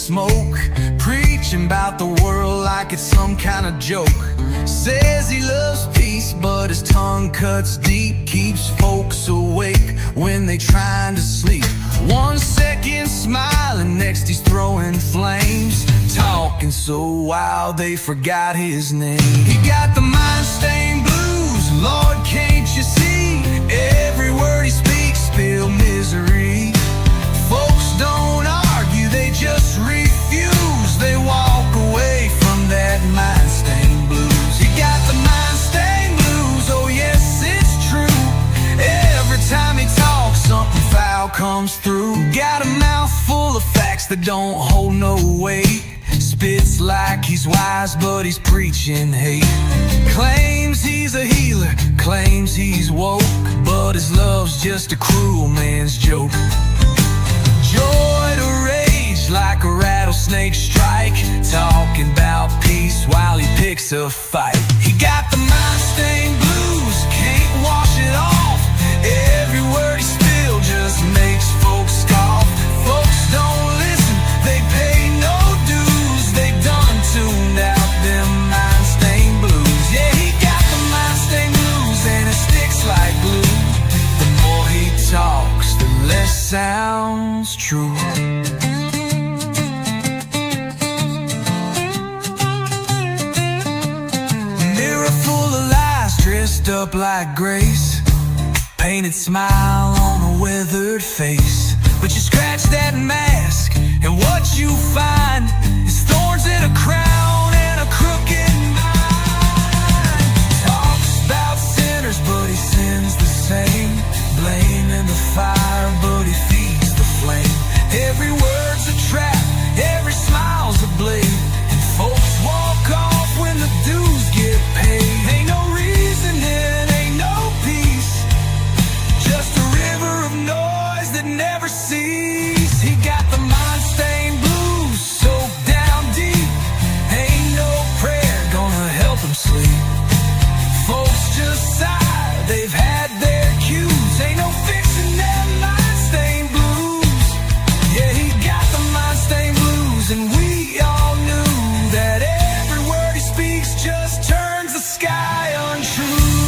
smoke, preaching about the world like it's some kind of joke. Says he loves peace, but his tongue cuts deep, keeps folks awake when they trying to sleep. 1 second smiling, next he's throwing flames, talking so wild they forgot his name. He got the mind-stained blues, Lord, can't you see? Every word he speaks spill misery. Folks don't argue, they just refuse. They walk away from that mind-stained blues. He got the mind-stained blues, oh yes, it's true. Every time he talks, something foul comes through. Got a mouth full of facts that don't hold no weight. Spits like he's wise, but he's preaching hate. Claims he's a healer, claims he's woke, but his love's just a cruel man's joke. Joy to rage like a rattlesnake strike, talking about peace while he picks a fight. He got the mind-stained blues, can't wash it off. Every word he spills just makes folks scoff. Folks don't listen, they pay no dues. They done tuned out them mind-stained blues. Yeah, he got the mind-stained blues and it sticks like glue. The more he talks, the less sounds true. Mirror full of lies, dressed up like grace, painted smile on a weathered face. But you scratch that mask and what you find is thorns in a crown and a crooked mind. Talks about sinners, but he sins the same. Blame in the fire, but he feeds the flame. Every word's a trap, every smile's a blade, and folks walk off when the dues get paid. Ain't no reasoning, ain't no peace, just a river of noise that never ceases. He got the mind-stained blues soaked down deep. Ain't no prayer gonna help him sleep. Folks just sigh, they've had their cues. Ain't no fixing them mind-stained blues. Yeah, he got the mind-stained blues, and we all knew that every word he speaks just turns the sky untrue.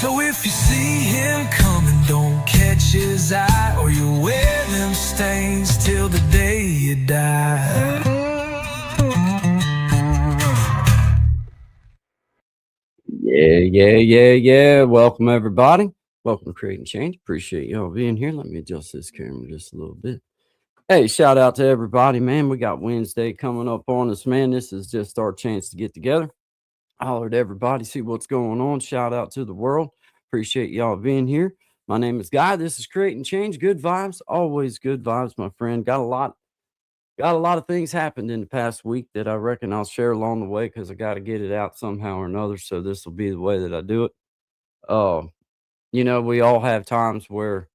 So if you see him coming, don't catch his eye, or you'll wear them stains till the day you die. Yeah. Welcome, everybody. Welcome to Creating Change. Appreciate y'all being here. Let me adjust this camera just a little bit. Hey, shout out to everybody, man. We got Wednesday coming up on us, man. This is just our chance to get together. Holler at everybody, see what's going on. Shout out to the world. Appreciate y'all being here. My name is Guy. This is Creating Change. Good vibes, always good vibes, my friend. Got a lot of things happened in the past week that I reckon I'll share along the way because I got to get it out somehow or another. So this will be the way that I do it. We all have times where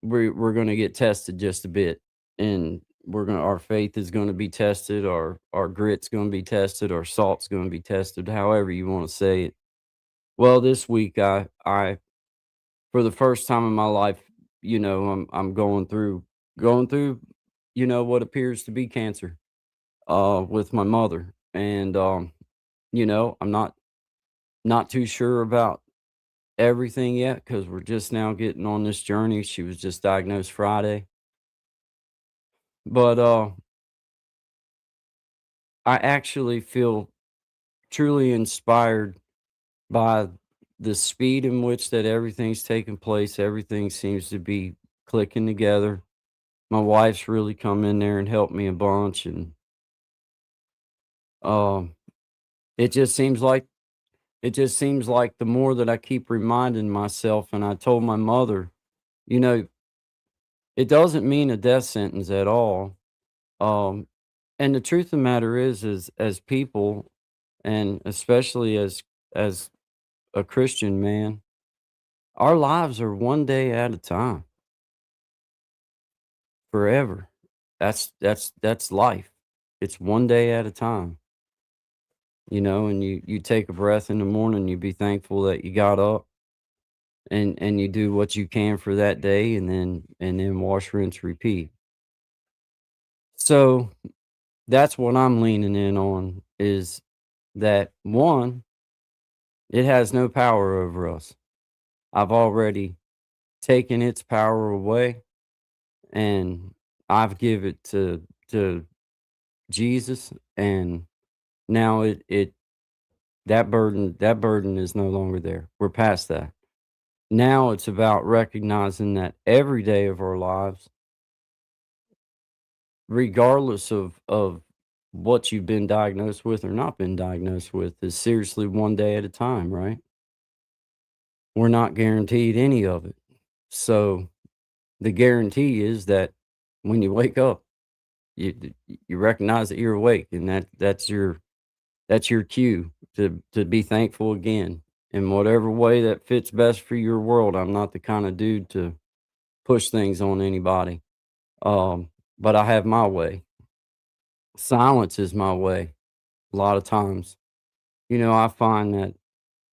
we're going to get tested just a bit, and our faith is going to be tested, our grit's going to be tested, our salt's going to be tested, however you want to say it. Well, this week I for the first time in my life, I'm going through what appears to be cancer with my mother, and I'm not too sure about everything yet because we're just now getting on this journey. She was just diagnosed Friday, but I actually feel truly inspired by the speed in which that everything's taking place. Everything seems to be clicking together. My wife's really come in there and helped me a bunch, and it just seems like the more that I keep reminding myself, and I told my mother, it doesn't mean a death sentence at all. And the truth of the matter is as people, and especially as a Christian man, our lives are one day at a time, forever. That's life. It's one day at a time. And you take a breath in the morning, you be thankful that you got up. and you do what you can for that day, and then wash, rinse, repeat. So that's what I'm leaning in on is that one, it has no power over us. I've already taken its power away, and I've give it to Jesus, and now it that burden is no longer there. We're past that. Now it's about recognizing that every day of our lives, regardless of what you've been diagnosed with or not been diagnosed with, is seriously one day at a time, right? We're not guaranteed any of it. So the guarantee is that when you wake up, you recognize that you're awake, and that's your cue to be thankful again in whatever way that fits best for your world. I'm not the kind of dude to push things on anybody. But I have my way. Silence is my way a lot of times. I find that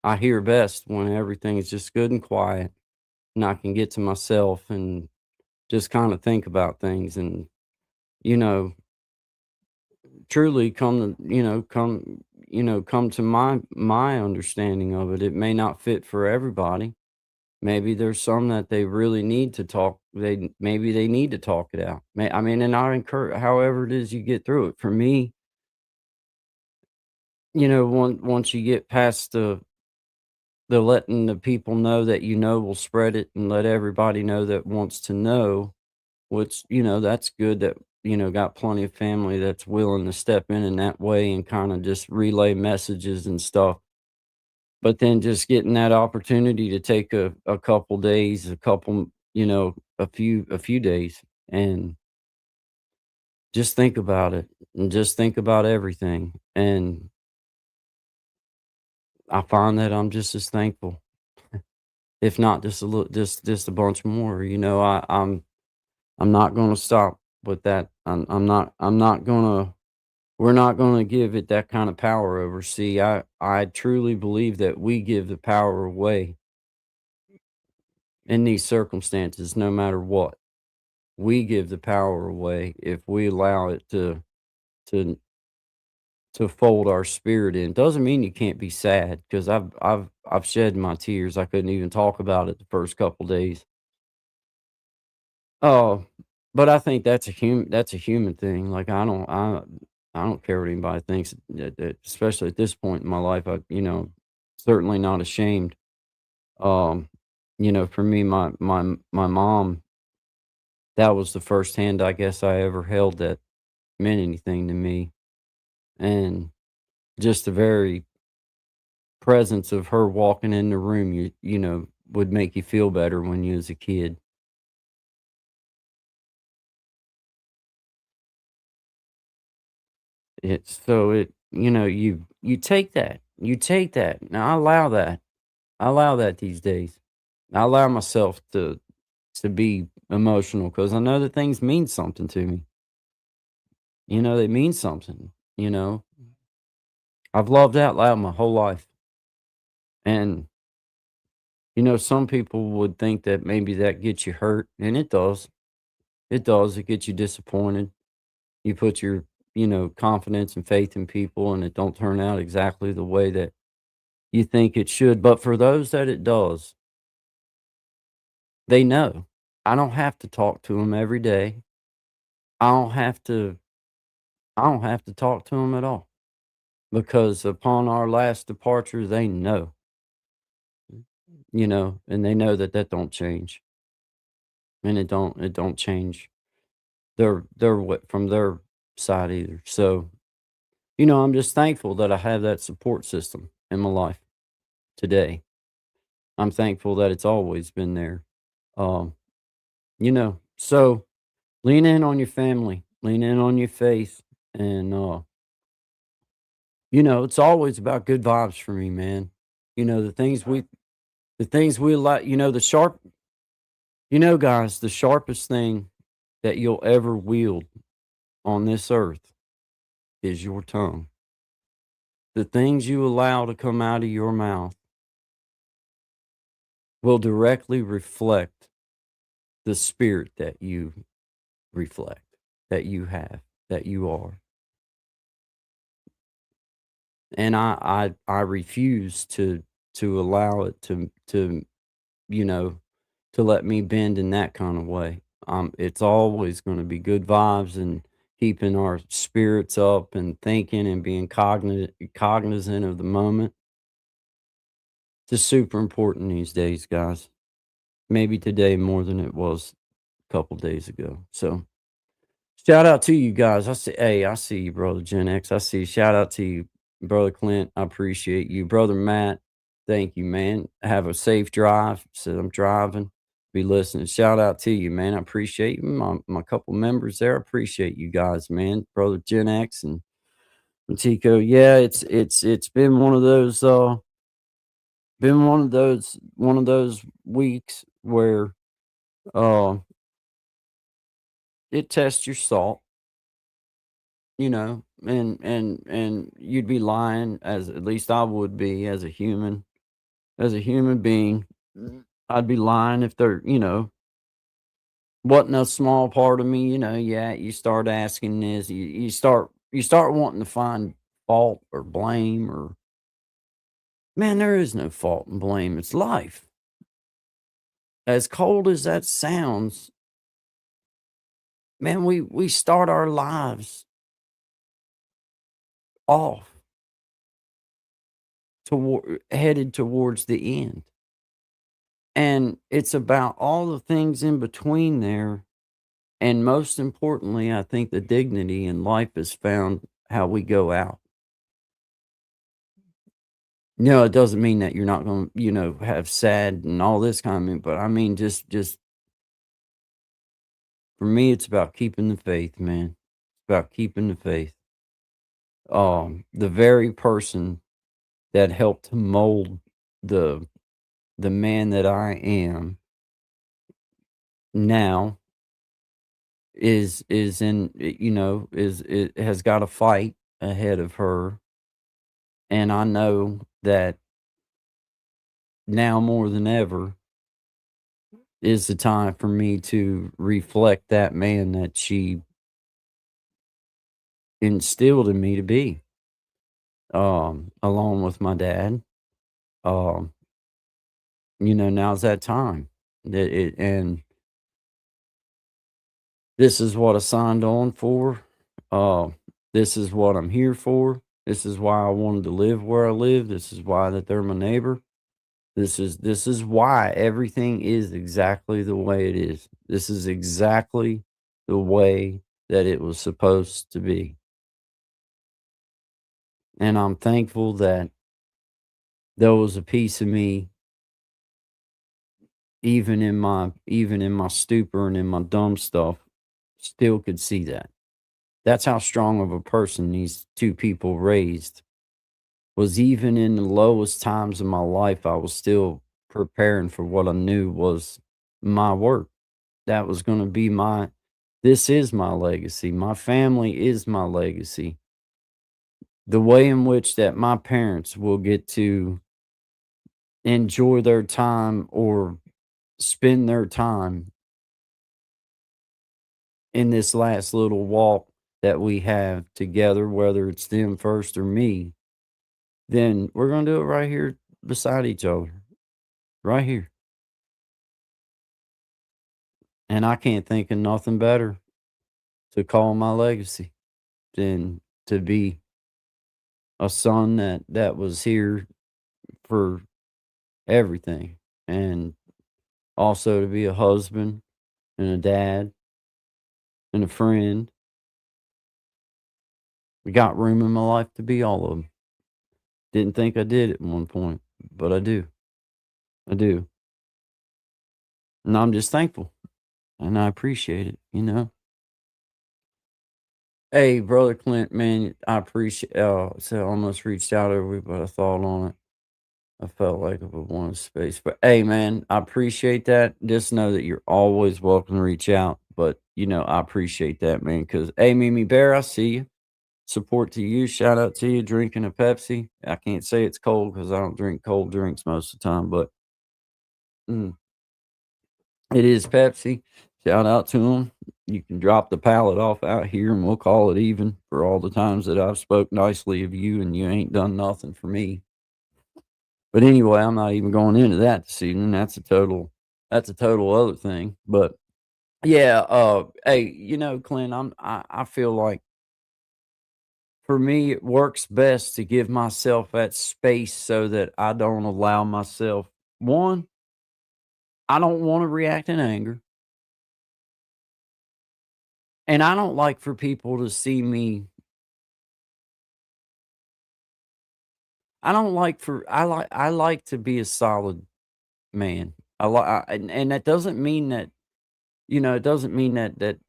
I hear best when everything is just good and quiet, and I can get to myself and just kind of think about things and, you know, truly come to my understanding of it. It may not fit for everybody. Maybe there's some that they really need to talk. Maybe they need to talk it out. I mean, and I encourage however it is you get through it. For me, once you get past the letting the people know that will spread it and let everybody know that wants to know, which that's good that got plenty of family that's willing to step in that way and kind of just relay messages and stuff. But then just getting that opportunity to take a couple days, a few days, and just think about it, and just think about everything, and I find that I'm just as thankful, if not just a little, just a bunch more. I'm not gonna stop with that. I'm not gonna we're not gonna give it that kind of power over. See, I truly believe that we give the power away in these circumstances, no matter what. We give the power away if we allow it to fold our spirit in. Doesn't mean you can't be sad, because I've shed my tears. I couldn't even talk about it the first couple days. Oh, but I think that's a human thing. Like, I don't care what anybody thinks, especially at this point in my life. Certainly not ashamed. Um, for me, my mom, that was the first hand I guess I ever held that meant anything to me, and just the very presence of her walking in the room, would make you feel better when you was a kid. It's so it you take that. Now I allow that these days. I allow myself to be emotional because I know that things mean something to me. They mean something. You know, I've loved out loud my whole life, and some people would think that maybe that gets you hurt, and it does. It does. It gets you disappointed. You put your confidence and faith in people, and it don't turn out exactly the way that you think it should. But for those that it does, they know. I don't have to talk to them every day. I don't have to I don't have to talk to them at all, because upon our last departure, they know, and they know that that don't change, and it don't change their what from their side either. So, I'm just thankful that I have that support system in my life today. I'm thankful that it's always been there. Um, so lean in on your family, lean in on your faith, and it's always about good vibes for me, man. The things we like, guys, the sharpest thing that you'll ever wield on this earth is your tongue. The things you allow to come out of your mouth will directly reflect the spirit that you reflect, that you have, that you are. And I refuse to allow it to you know to let me bend in that kind of way. It's always going to be good vibes and keeping our spirits up and thinking and being cognizant of the moment. It's super important these days, guys. Maybe today more than it was a couple days ago. So shout out to you guys. I see you, brother Gen X. I see you. Shout out to you, brother Clint. I appreciate you, brother Matt. Thank you, man. Have a safe drive. Said I'm driving. Be listening. Shout out to you, man. I appreciate you. My couple members there. I appreciate you guys, man. Brother Gen X and Tico. Yeah, it's been one of those weeks where uh it tests your salt, and you'd be lying, as at least I would be as a human being. I'd be lying if there, wasn't a small part of me, yeah, you start asking this, you start wanting to find fault or blame or man, there is no fault and blame. It's life. As cold as that sounds, man, we start our lives off toward headed towards the end. And it's about all the things in between there. And most importantly, I think the dignity in life is found how we go out. No, it doesn't mean that you're not going to, have sad and all this kind of, but I mean, just for me, it's about keeping the faith, man. It's about keeping the faith. The very person that helped mold the the man that I am now is in is it has got a fight ahead of her, and I know that now more than ever is the time for me to reflect that man that she instilled in me to be, along with my dad. um Now's that time that it and this is what I signed on for. Uh, this is what I'm here for. This is why I wanted to live where I live. This is why that they're my neighbor. This is why everything is exactly the way it is. This is exactly the way that it was supposed to be. And I'm thankful that there was a piece of me, even in my stupor and in my dumb stuff, still could see that. That's how strong of a person these two people raised. Was even in the lowest times of my life, I was still preparing for what I knew was my work. That was going to be this is my legacy. My family is my legacy. The way in which that my parents will get to enjoy their time or spend their time in this last little walk that we have together, whether it's them first or me, then we're going to do it right here beside each other, right here. And I can't think of nothing better to call my legacy than to be a son that was here for everything, and also to be a husband and a dad and a friend. We got room in my life to be all of them. Didn't think I did at one point, but I do. I do. And I'm just thankful and I appreciate it. Hey, brother Clint, man, I appreciate. So I almost reached out over, you, but I thought on it. I felt like I wanted space, but hey, man, I appreciate that. Just know that you're always welcome to reach out. But I appreciate that, man. Because hey, Mimi Bear, I see you. Support to you. Shout out to you. Drinking a Pepsi. I can't say it's cold because I don't drink cold drinks most of the time, but Mm. It is Pepsi. Shout out to them. You can drop the pallet off out here and we'll call it even for all the times that I've spoke nicely of you and you ain't done nothing for me. But anyway, I'm not even going into that this evening. That's a total other thing. But yeah, hey, Clint, I feel like for me it works best to give myself that space so that I don't allow myself one, I don't want to react in anger. And I don't like for people to see me I like to be a solid man. And that doesn't mean that, it doesn't mean that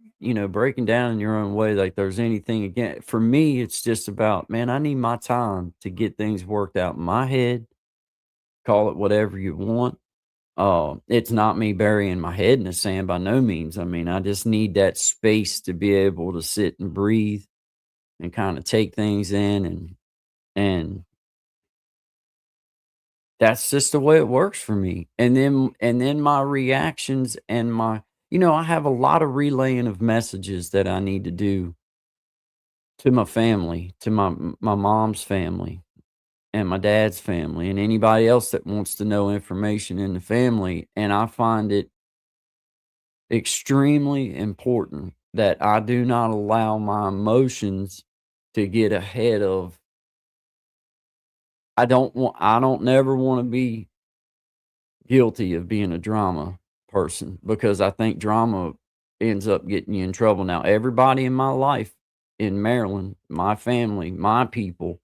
breaking down in your own way, like there's anything again. For me, it's just about, man, I need my time to get things worked out in my head. Call it whatever you want. It's not me burying my head in the sand by no means. I mean, I just need that space to be able to sit and breathe and kind of take things in and that's just the way it works for me. And then my reactions and I have a lot of relaying of messages that I need to do to my family, to my mom's family and my dad's family and anybody else that wants to know information in the family. And I find it extremely important that I do not allow my emotions to get ahead of I don't never want to be guilty of being a drama person because I think drama ends up getting you in trouble. Now, everybody in my life in Maryland, my family, my people,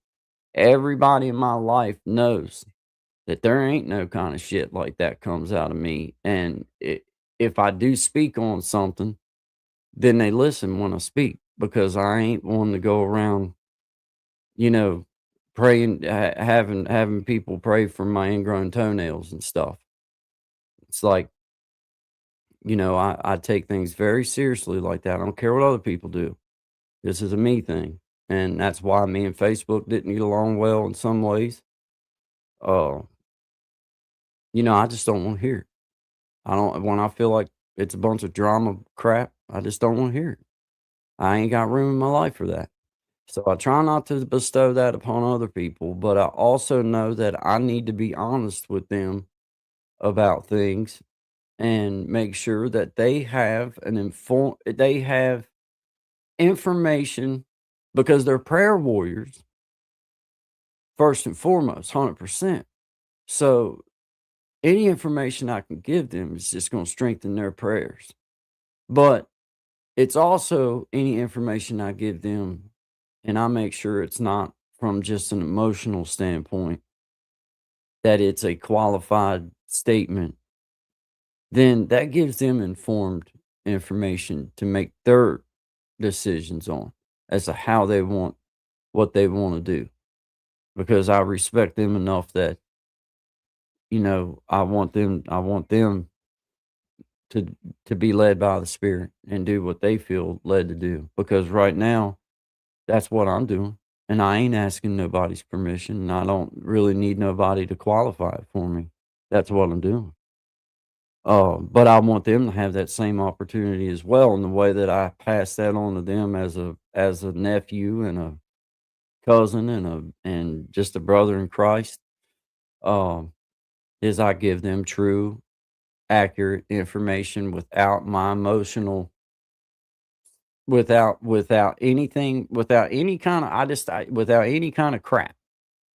everybody in my life knows that there ain't no kind of shit like that comes out of me. And if I do speak on something, then they listen when I speak because I ain't one to go around, you know, praying, having people pray for my ingrown toenails and stuff. It's like, I take things very seriously like that. I don't care what other people do. This is a me thing. And that's why me and Facebook didn't get along well in some ways. Uh, I just don't want to hear it. I don't, when I feel like it's a bunch of drama crap, I just don't want to hear it. I ain't got room in my life for that. So I try not to bestow that upon other people, but I also know that I need to be honest with them about things and make sure that they have information because they're prayer warriors first and foremost, 100%. So any information I can give them is just going to strengthen their prayers. But it's also any information I give them, and I make sure it's not from just an emotional standpoint, that it's a qualified statement, then that gives them informed information to make their decisions on as to how they want what they want to do. Because I respect them enough that, I want them to to be led by the Spirit and do what they feel led to do. Because right now, that's what I'm doing. And I ain't asking nobody's permission. And I don't really need nobody to qualify it for me. That's what I'm doing. But I want them to have that same opportunity as well. And the way that I pass that on to them as a nephew and a cousin and just a brother in Christ, um, is I give them true, accurate information without my emotional, without anything, without any kind of, without any kind of crap.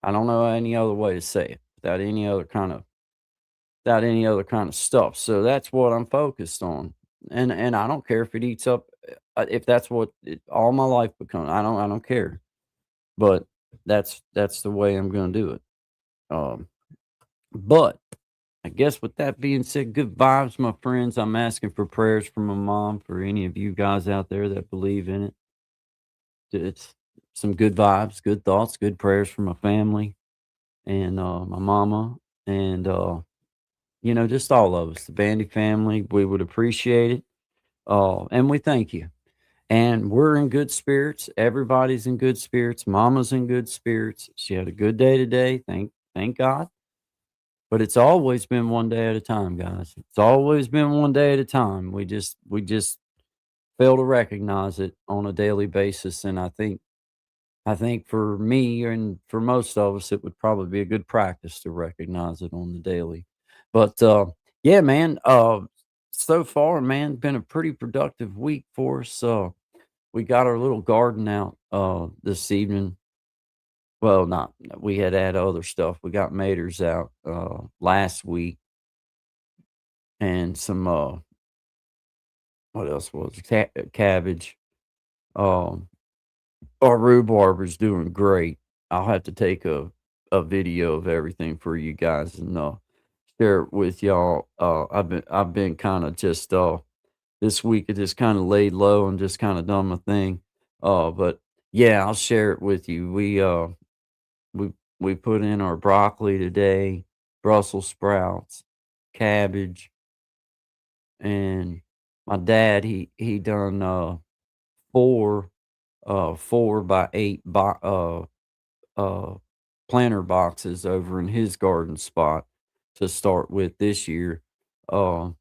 I don't know any other way to say it. Without any other kind of stuff. So that's what I'm focused on. And I don't care if it eats up, if that's what all my life becomes. I don't care. But that's the way I'm going to do it. Um, but I guess with that being said, good vibes, my friends. I'm asking for prayers from my mom for any of you guys out there that believe in it. It's some good vibes, good thoughts, good prayers for my family and my mama and just all of us, the Bandy family. We would appreciate it. And we thank you. And we're in good spirits. Everybody's in good spirits. Mama's in good spirits. She had a good day today. Thank God. But it's always been one day at a time, guys. It's always been one day at a time. We just fail to recognize it on a daily basis, and I think for me and for most of us, it would probably be a good practice to recognize it on the daily. But yeah, man. So far, man, been a pretty productive week for us. We got our little garden out this evening. Well, not we had other stuff. We got maters out last week and some what else was it? Cabbage. Um, our rhubarb is doing great. I'll have to take a video of everything for you guys and share it with y'all. I've been kind of just this week I just kind of laid low and just kind of done my thing. But yeah, I'll share it with you. We we put in our broccoli today, Brussels sprouts, cabbage, and my dad he done 4 4x8 uh planter boxes over in his garden spot to start with this year. Uh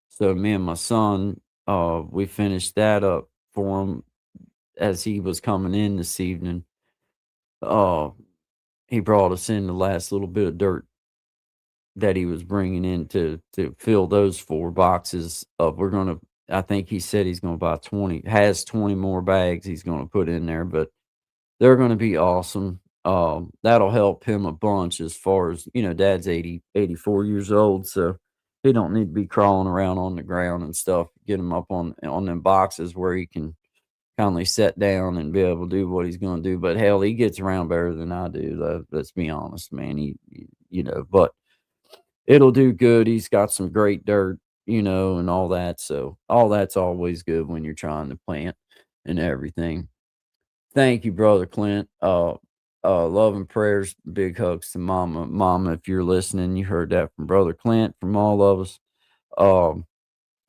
so me and my son we finished that up for him as he was coming in this evening. Uh he brought us in the last little bit of dirt that he was bringing in to fill those 4 boxes up. We're gonna I think he said he's gonna buy 20 has 20 more bags he's gonna put in there, but they're gonna be awesome. That'll help him a bunch as far as, dad's 84 years old, so he don't need to be crawling around on the ground and stuff. Get him up on them boxes where he can kindly sit down and be able to do what he's gonna do. But hell, he gets around better than I do. Let's be honest, man. But it'll do good. He's got some great dirt, and all that. So all that's always good when you're trying to plant and everything. Thank you, brother Clint. Love and prayers, big hugs to mama. Mama, if you're listening, you heard that from brother Clint, from all of us. Um,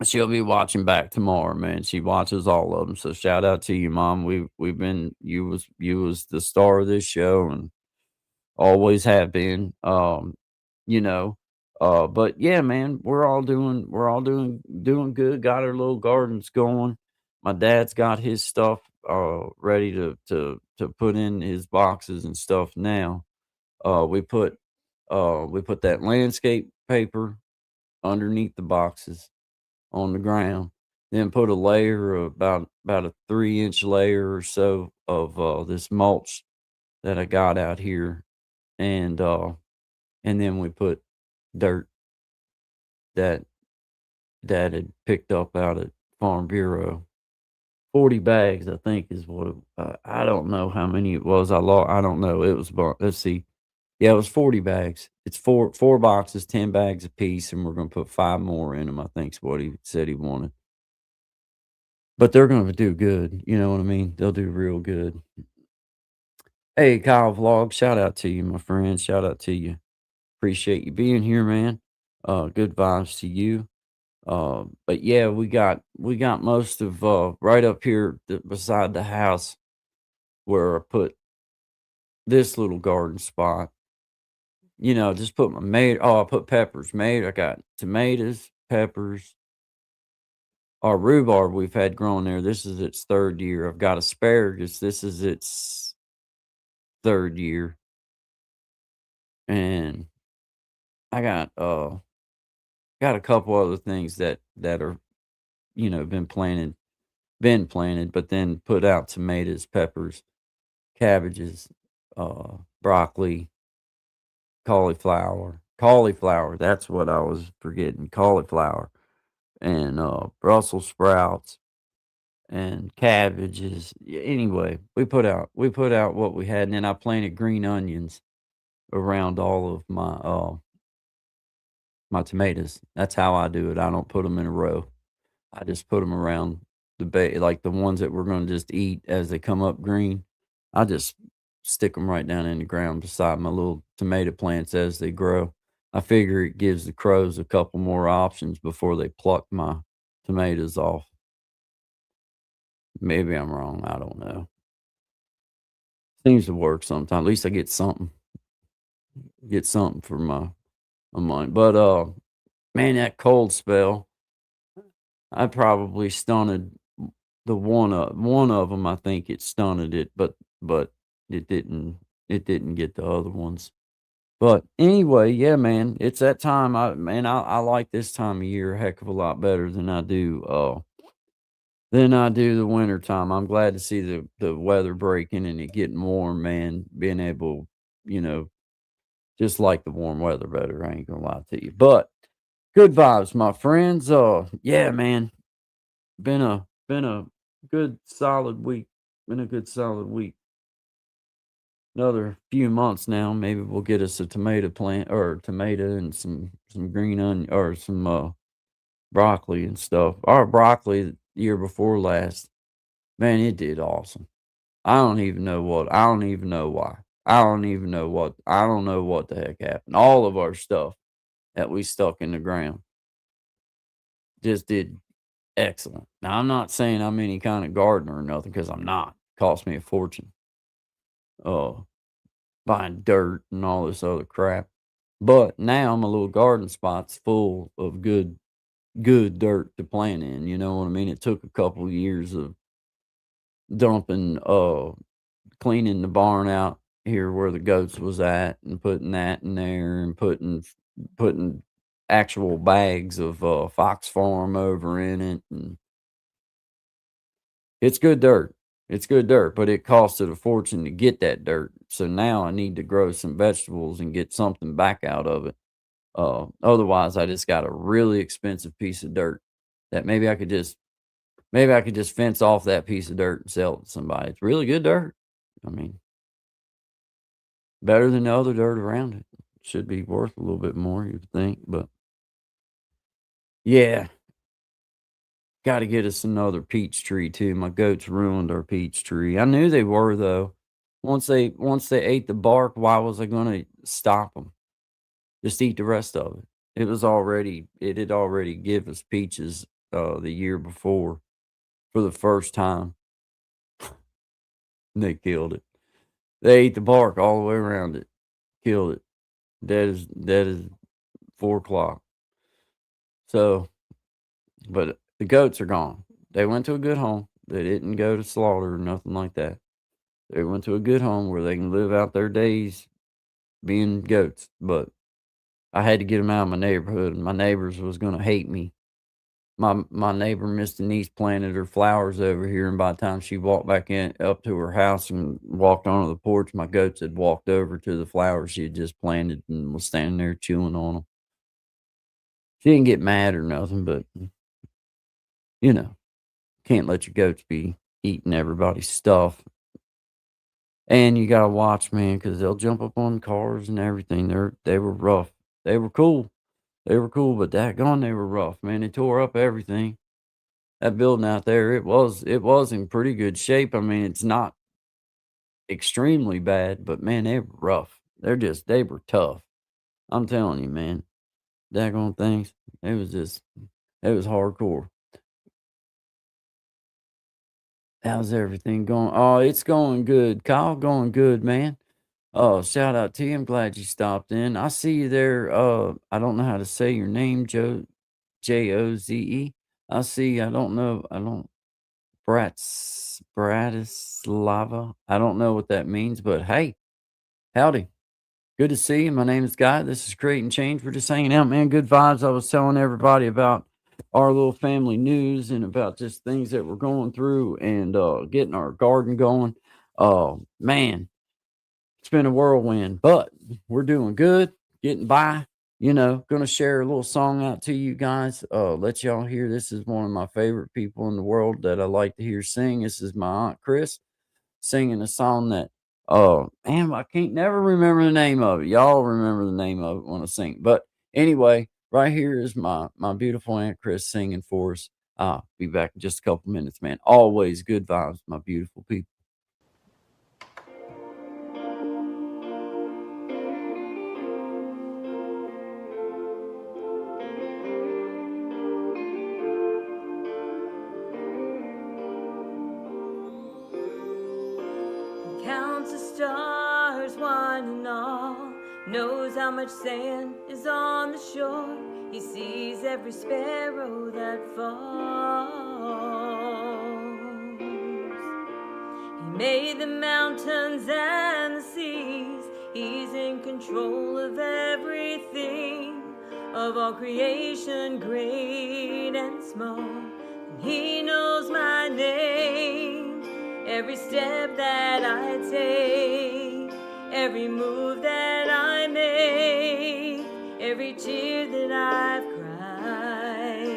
she'll be watching back tomorrow, man. She watches all of them. So shout out to you, mom. We've been you was the star of this show and always have been. You know. But yeah, man, we're all doing good. Got our little gardens going. My dad's got his stuff ready to put in his boxes and stuff now. We put that landscape paper underneath the boxes on the ground, then put a layer of about a 3-inch layer or so of this mulch that I got out here, and then we put dirt that dad had picked up out at Farm Bureau. 40 bags, I think, is what I don't know how many it was. I don't know. It was let's see. Yeah, it was 40 bags. It's four boxes, 10 bags apiece, and we're gonna put 5 more in them. I think's what he said he wanted. But they're gonna do good. You know what I mean? They'll do real good. Hey, Kyle Vlog, shout out to you, my friend. Shout out to you. Appreciate you being here, man. Good vibes to you. But yeah, we got most of right up here beside the house where I put this little garden spot. Just put I put peppers. I got tomatoes, peppers, our rhubarb we've had growing there. This is its 3rd year. I've got asparagus. This is its 3rd year. And I got a couple other things that are, been planted, but then put out tomatoes, peppers, cabbages, broccoli, cauliflower. That's what I was forgetting. Cauliflower and Brussels sprouts and cabbages. Anyway, we put out what we had, and then I planted green onions around all of my tomatoes. That's how I do it. I don't put them in a row. I just put them around like the ones that we're gonna just eat as they come up green. I just stick them right down in the ground beside my little tomato plants as they grow. I figure it gives the crows a couple more options before they pluck my tomatoes off. Maybe I'm wrong. I don't know. Seems to work sometimes. At least I get something. Get something for a month. But man, that cold spell, I probably stunted the one of them. I think it stunted it, but it didn't get the other ones. But anyway, yeah, man, it's that time. I like this time of year a heck of a lot better than I do the winter time. I'm glad to see the weather breaking and it getting warm, man. Being able, you know, just like the warm weather better. I ain't gonna lie to you. But good vibes, my friends. Yeah, man. Been a good solid week. Been a good solid week. Another few months now, maybe we'll get us a tomato plant or tomato and some green onion or some broccoli and stuff. Our broccoli the year before last, man, it did awesome. I don't even know why. I don't know what the heck happened. All of our stuff that we stuck in the ground just did excellent. Now I'm not saying I'm any kind of gardener or nothing because I'm not. Cost me a fortune. Uh buying dirt and all this other crap. But now my little garden spot's full of good dirt to plant in. You know what I mean? It took a couple years of dumping cleaning the barn out here where the goats was at and putting that in there and putting actual bags of fox farm over in it, and it's good dirt. It's good dirt, but it costed a fortune to get that dirt. So now I need to grow some vegetables and get something back out of it. Otherwise I just got a really expensive piece of dirt that maybe I could just fence off that piece of dirt and sell it to somebody. It's really good dirt. I mean, better than the other dirt around it. Should be worth a little bit more, you'd think, but yeah, gotta get us another peach tree too. My goats ruined our peach tree. I knew they were though. Once they ate the bark, why was I gonna stop them? Just eat the rest of it. It had already give us peaches the year before for the first time. And they killed it. They ate the bark all the way around it. Killed it. That is 4 o'clock. So, but the goats are gone. They went to a good home. They didn't go to slaughter or nothing like that. They went to a good home where they can live out their days being goats. But I had to get them out of my neighborhood. My neighbors was gonna hate me. My neighbor, Miss Denise, planted her flowers over here, and by the time she walked back in up to her house and walked onto the porch, my goats had walked over to the flowers she had just planted and was standing there chewing on them. She didn't get mad or nothing, but you know, can't let your goats be eating everybody's stuff. And you gotta watch, man, because they'll jump up on cars and everything. They were rough. They were cool. They were cool, but daggone, they were rough, man. They tore up everything. That building out there, it was in pretty good shape. I mean, it's not extremely bad, but man, they were rough. They were tough. I'm telling you, man. Daggone things. It was hardcore. How's everything going? Oh, it's going good. Kyle, going good, man. Oh, shout out to you. I'm glad you stopped in. I see you there. I don't know how to say your name, Joze. I see. I don't know. I don't Bratislava. I don't know what that means, but hey, howdy. Good to see you. My name is Guy. This is Creating Change. We're just hanging out, man. Good vibes. I was telling everybody about our little family news and about just things that we're going through and getting our garden going. Man, it's been a whirlwind, but we're doing good, getting by. Gonna share a little song out to you guys. Let y'all hear. This is one of my favorite people in the world that I like to hear sing. This is my Aunt Chris singing a song that man, I can't never remember the name of it. Y'all remember the name of it when I sing. But anyway, right here is my beautiful Aunt Chris singing for us. I'll be back in just a couple minutes, man. Always good vibes, my beautiful people. Count the stars, one and all, knows how much sand is on the shore. He sees every sparrow that falls. He made the mountains and the seas. He's in control of everything, of all creation, great and small. And he knows my name, every step that I take, every move that I make, every tear that I've cried.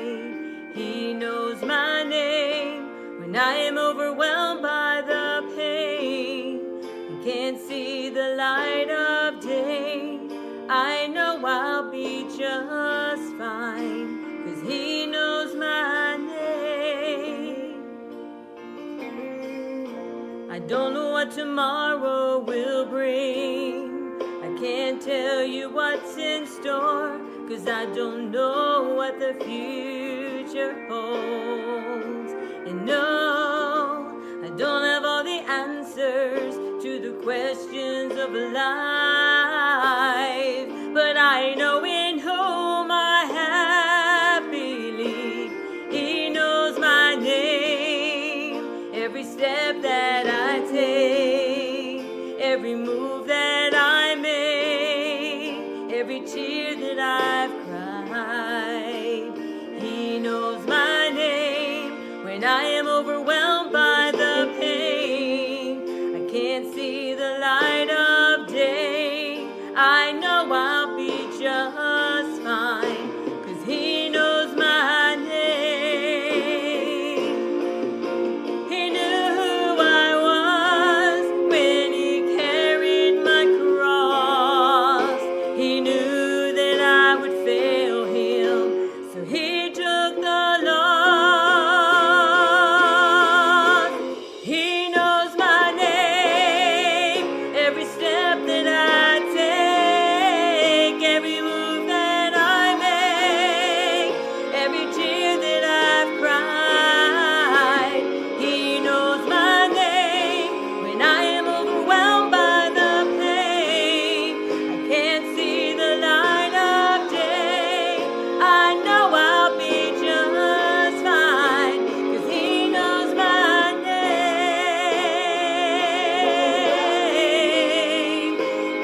He knows my name when I am overwhelmed by the pain and can't see the light of day. I know I'll be just fine, 'cause he knows my name. I don't know what tomorrow will bring. I can't tell you what's in store, 'cause I don't know what the future holds. And no, I don't have all the answers to the questions of life, but I know in whom I have believed. He knows my name, every step that I take, every move that I make, every tear that I've cried. He knows my name when I am overwhelmed by the pain. I can't see the light of day. I know I'll be just fine, 'cause he knows my name. He knew who I was when he carried my cross. He knew that I would fail him, so he took the loss. He knows my name, every step that I take, every move that I make, every tear that I've cried. He knows my name when I am overwhelmed by the pain. I can't see the light of day. I know I'll be just fine, 'cause he knows my name.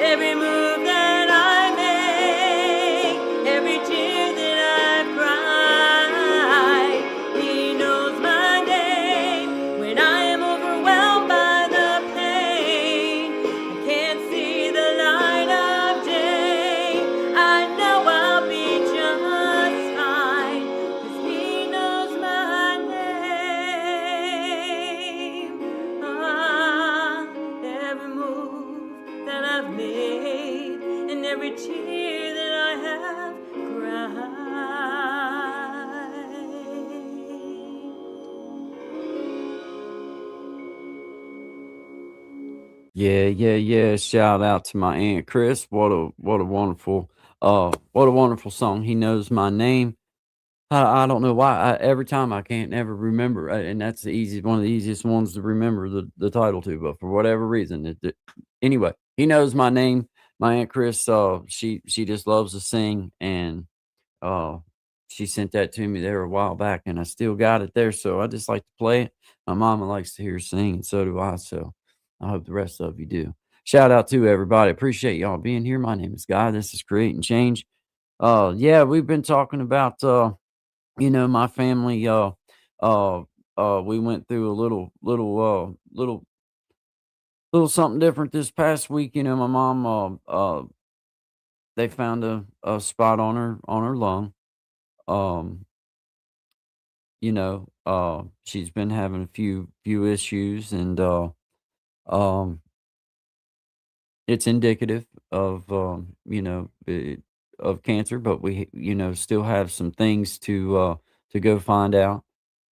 Every move that I make, every tear that I've cried. He knows my name when I am overwhelmed by the pain. I can't see the light of day. I know I'll be just fine, 'cause he knows my name. Every move that I've made and every tear that I have cried. Yeah. Shout out to my Aunt Chris. What a wonderful song. He knows my name. I don't know why. Every time I can't never remember, and that's one of the easiest ones to remember the title to. But for whatever reason, anyway, he knows my name. My Aunt Chris, she just loves to sing, and uh, she sent that to me there a while back, and I still got it there. So I just like to play it. My mama likes to hear her sing, and so do I. So I hope the rest of you do. Shout out to everybody. Appreciate y'all being here. My name is Guy. This is Creating Change. Yeah, we've been talking about my family, we went through a little something different this past week. My mom, they found a spot on her lung. Um, she's been having a few issues, and um, it's indicative of of cancer, but we still have some things to go find out.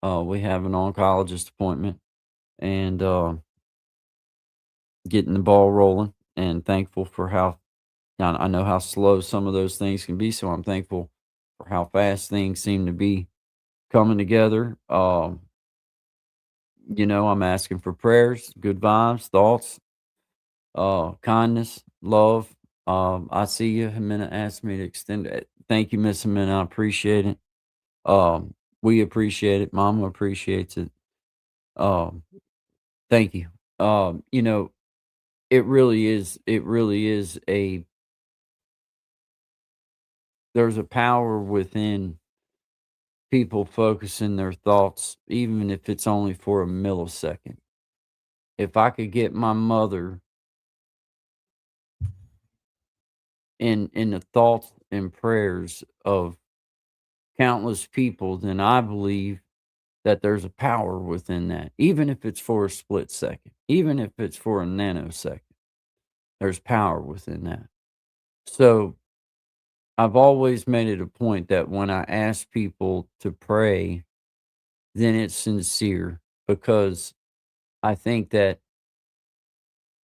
We have an oncologist appointment, and getting the ball rolling, and thankful for how I know how slow some of those things can be. So I'm thankful for how fast things seem to be coming together. I'm asking for prayers, good vibes, thoughts, kindness, love. I see you. Jimena asked me to extend it. Thank you, Miss Jimena. I appreciate it. We appreciate it. Mama appreciates it. Um, thank you. You know, it really is there's a power within people focusing their thoughts, even if it's only for a millisecond. If I could get my mother in the thoughts and prayers of countless people, then I believe that there's a power within that, even if it's for a split second, even if it's for a nanosecond, there's power within that. So I've always made it a point that when I ask people to pray, then it's sincere because I think that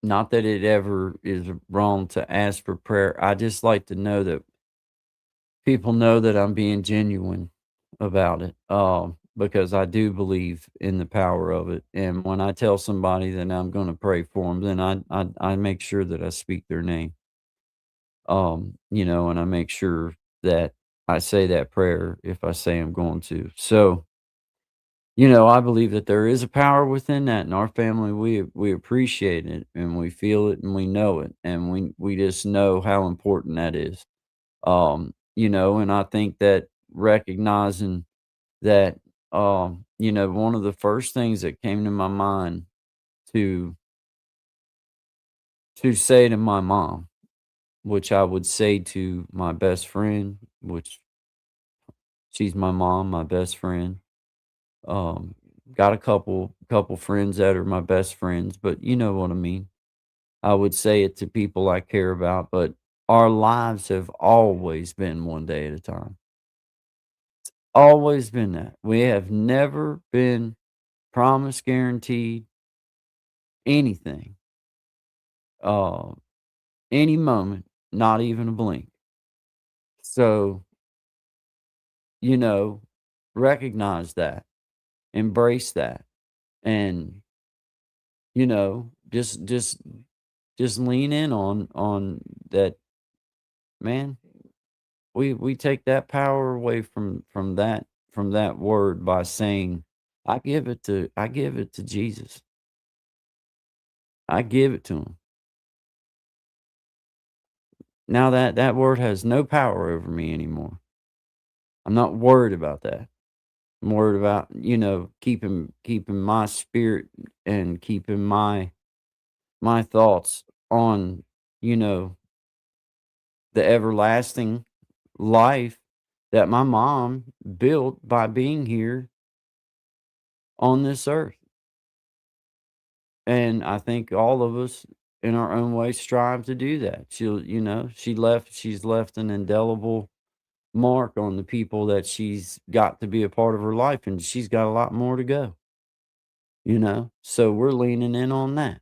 not that it ever is wrong to ask for prayer. I just like to know that people know that I'm being genuine about it, because I do believe in the power of it. And when I tell somebody that I'm going to pray for them, then I make sure that I speak their name, you know, and I make sure that I say that prayer if I say I'm going to. So, you know, I believe that there is a power within that. In our family, we appreciate it and we feel it and we know it, and we just know how important that is. You know, and I think that recognizing that, you know, one of the first things that came to my mind to say to my mom, which I would say to my best friend, which she's my mom, my best friend. Um, got a couple friends that are my best friends, but you know what I mean. I would say it to people I care about, but our lives have always been one day at a time. Always been that. We have never been promised, guaranteed anything, uh, any moment, not even a blink. So, you know, recognize that, embrace that, and you know, just lean in on that, man. We take that power away from that word by saying, I give it to Jesus. I give it to him. Now that word has no power over me anymore. I'm not worried about that. I'm worried about, you know, keeping my spirit and keeping my thoughts on, you know, the everlasting life that my mom built by being here on this earth. And I think all of us in our own way strive to do that. You know, she's left an indelible mark on the people that she's got to be a part of her life, and she's got a lot more to go, you know? So we're leaning in on that.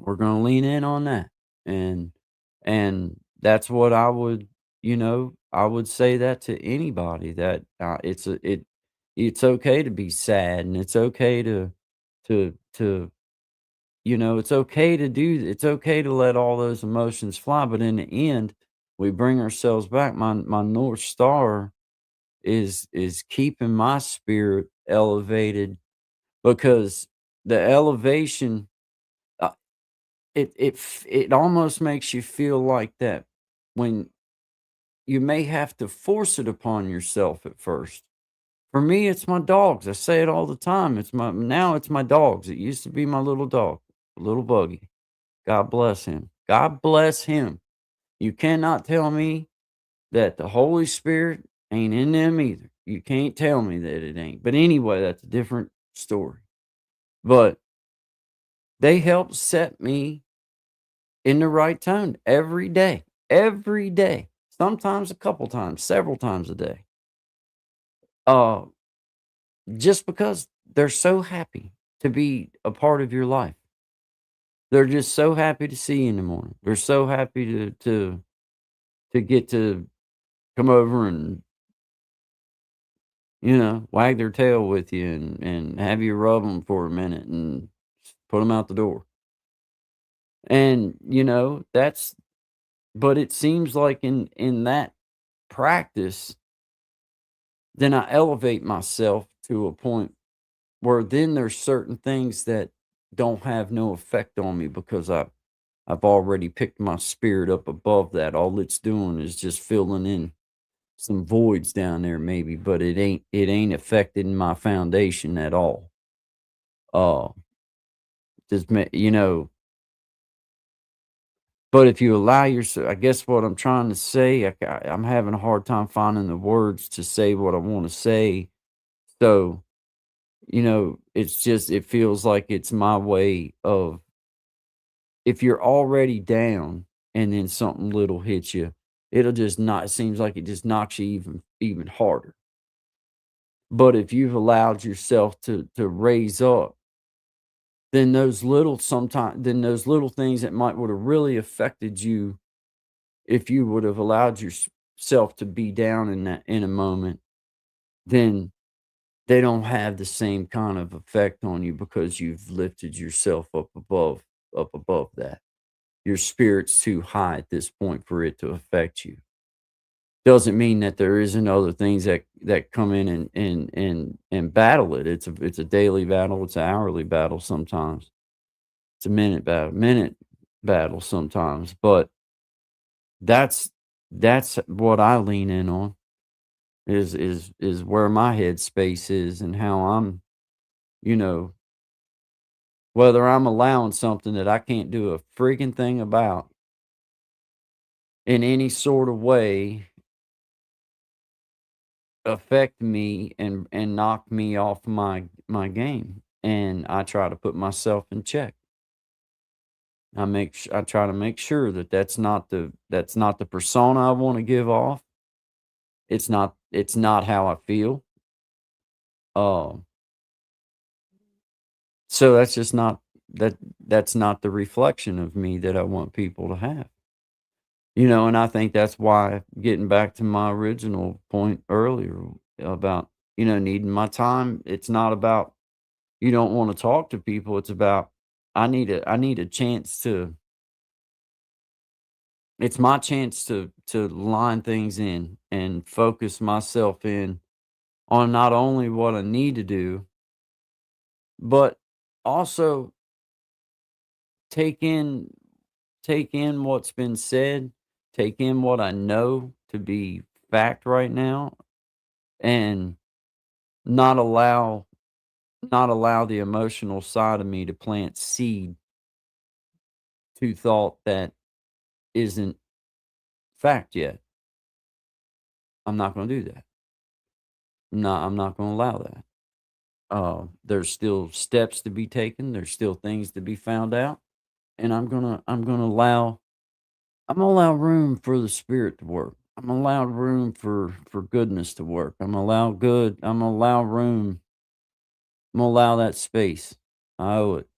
We're going to lean in on that. And that's what I would, you know, I would say that to anybody that it's okay to be sad, and it's okay to you know, it's okay to let all those emotions fly, but in the end, we bring ourselves back. My North Star is keeping my spirit elevated because the elevation, uh, it almost makes you feel like that when you may have to force it upon yourself at first. For me, it's my dogs. I say it all the time. It's my dogs. It used to be my little dog, little Buggy. God bless him. God bless him. You cannot tell me that the Holy Spirit ain't in them either. You can't tell me that it ain't. But anyway, that's a different story. But they help set me in the right tone every day. Every day. Sometimes a couple times, several times a day. Uh just because they're so happy to be a part of your life. They're just so happy to see you in the morning. They're so happy to get to come over and, you know, wag their tail with you and have you rub them for a minute and put them out the door. And, you know, But it seems like in that practice, then I elevate myself to a point where then there's certain things that don't have no effect on me because I've already picked my spirit up above that. All it's doing is just filling in some voids down there maybe, but it ain't affecting my foundation at all. Uh, you know, but if you allow yourself, I guess what I'm trying to say, I'm having a hard time finding the words to say what I want to say. So, it's just, it feels like it's my way of, if you're already down and then something little hits you, it'll just not, it seems like it just knocks you even harder. But if you've allowed yourself to raise up, then those little things that might would have really affected you if you would have allowed yourself to be down in a moment, then they don't have the same kind of effect on you because you've lifted yourself up above that. Your spirit's too high at this point for it to affect you. Doesn't mean that there isn't other things that come in and battle it. It's a daily battle, it's an hourly battle sometimes. It's a minute battle sometimes, but that's that's what I lean in on is where my head space is and how I'm, you know, whether I'm allowing something that I can't do a freaking thing about in any sort of way affect me and knock me off my game, and I try to put myself in check. I try to make sure that that's not the persona I want to give off. It's not how I feel. Um, so that's not the reflection of me that I want people to have. And I think that's why, getting back to my original point earlier about, needing my time, it's not about you don't want to talk to people, it's about I need a chance to it's my chance to line things in and focus myself in on not only what I need to do, but also take in take in what's been said, take in what I know to be fact right now, and not allow not allow the emotional side of me to plant seed to thought that isn't fact yet. I'm not going to do that. I'm not going to allow that. There's still steps to be taken. There's still things to be found out, and I'm gonna allow room for the spirit to work. I'm gonna allow room for goodness to work. I'm gonna allow good. I'm gonna allow room. I'm gonna allow that space. I owe it,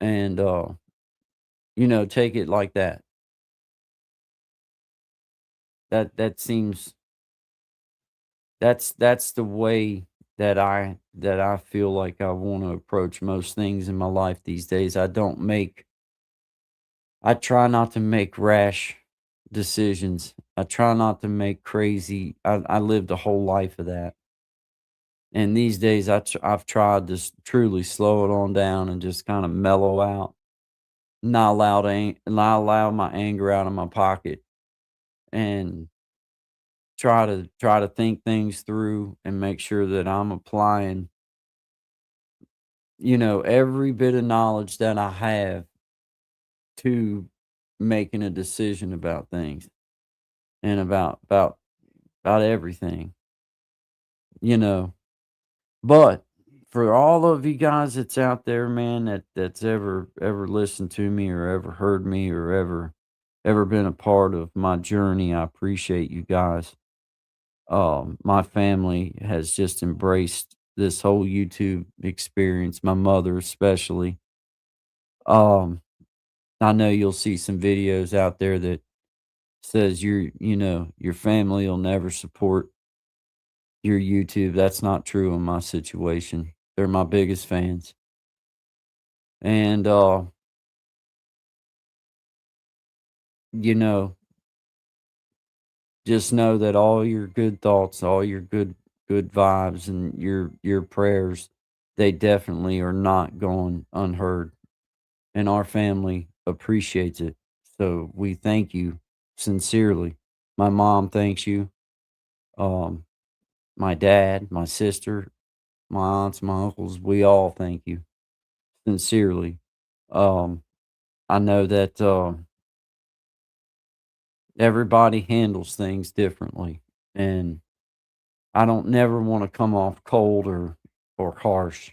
and take it like that. That seems that's the way that I feel like I want to approach most things in my life these days. I try not to make rash decisions. I try not to make crazy. I lived a whole life of that, and these days I've tried to truly slow it on down and just kind of mellow out, not allow my anger out of my pocket, and try to think things through and make sure that I'm applying, every bit of knowledge that I have to making a decision about things and about everything, you know. But for all of you guys that's out there, man, that's ever listened to me or ever heard me or ever been a part of my journey, I appreciate you guys. My family has just embraced this whole YouTube experience, my mother especially. Um, I know you'll see some videos out there that says your family will never support your YouTube. That's not true in my situation. They're my biggest fans. And you know, just know that all your good thoughts, all your good vibes and your prayers, they definitely are not going unheard. And our family appreciates it. So we thank you sincerely. My mom thanks you. Um, my dad, my sister, my aunts, my uncles, we all thank you sincerely. Um, I know that everybody handles things differently, and I don't never want to come off cold or harsh,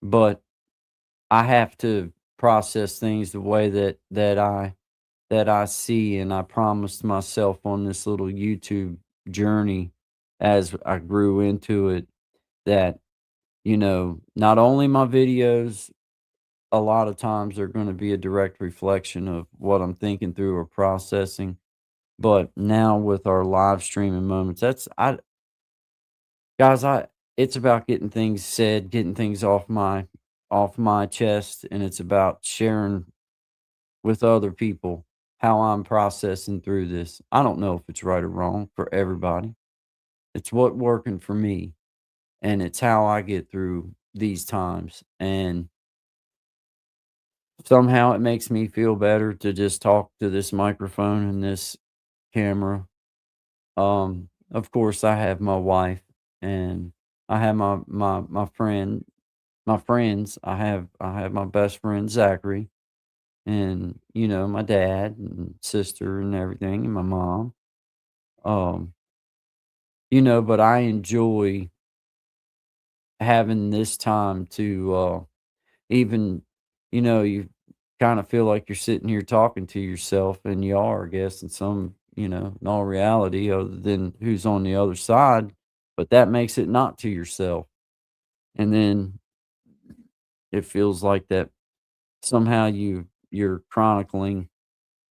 but I have to process things the way that I see, and I promised myself on this little YouTube journey as I grew into it that, not only my videos a lot of times are going to be a direct reflection of what I'm thinking through or processing, but now with our live streaming moments, that's I guys, I it's about getting things said, getting things off my chest, and it's about sharing with other people how I'm processing through this. I don't know if it's right or wrong for everybody. It's what working for me, and it's how I get through these times. And somehow it makes me feel better to just talk to this microphone and this camera. Of course, I have my wife, and I have my friends. I have my best friend Zachary, and my dad and sister and everything, and my mom. Um, but I enjoy having this time to even, you kind of feel like you're sitting here talking to yourself, and you are, I guess, in some, in all reality, other than who's on the other side, but that makes it not to yourself. And then it feels like that somehow you're chronicling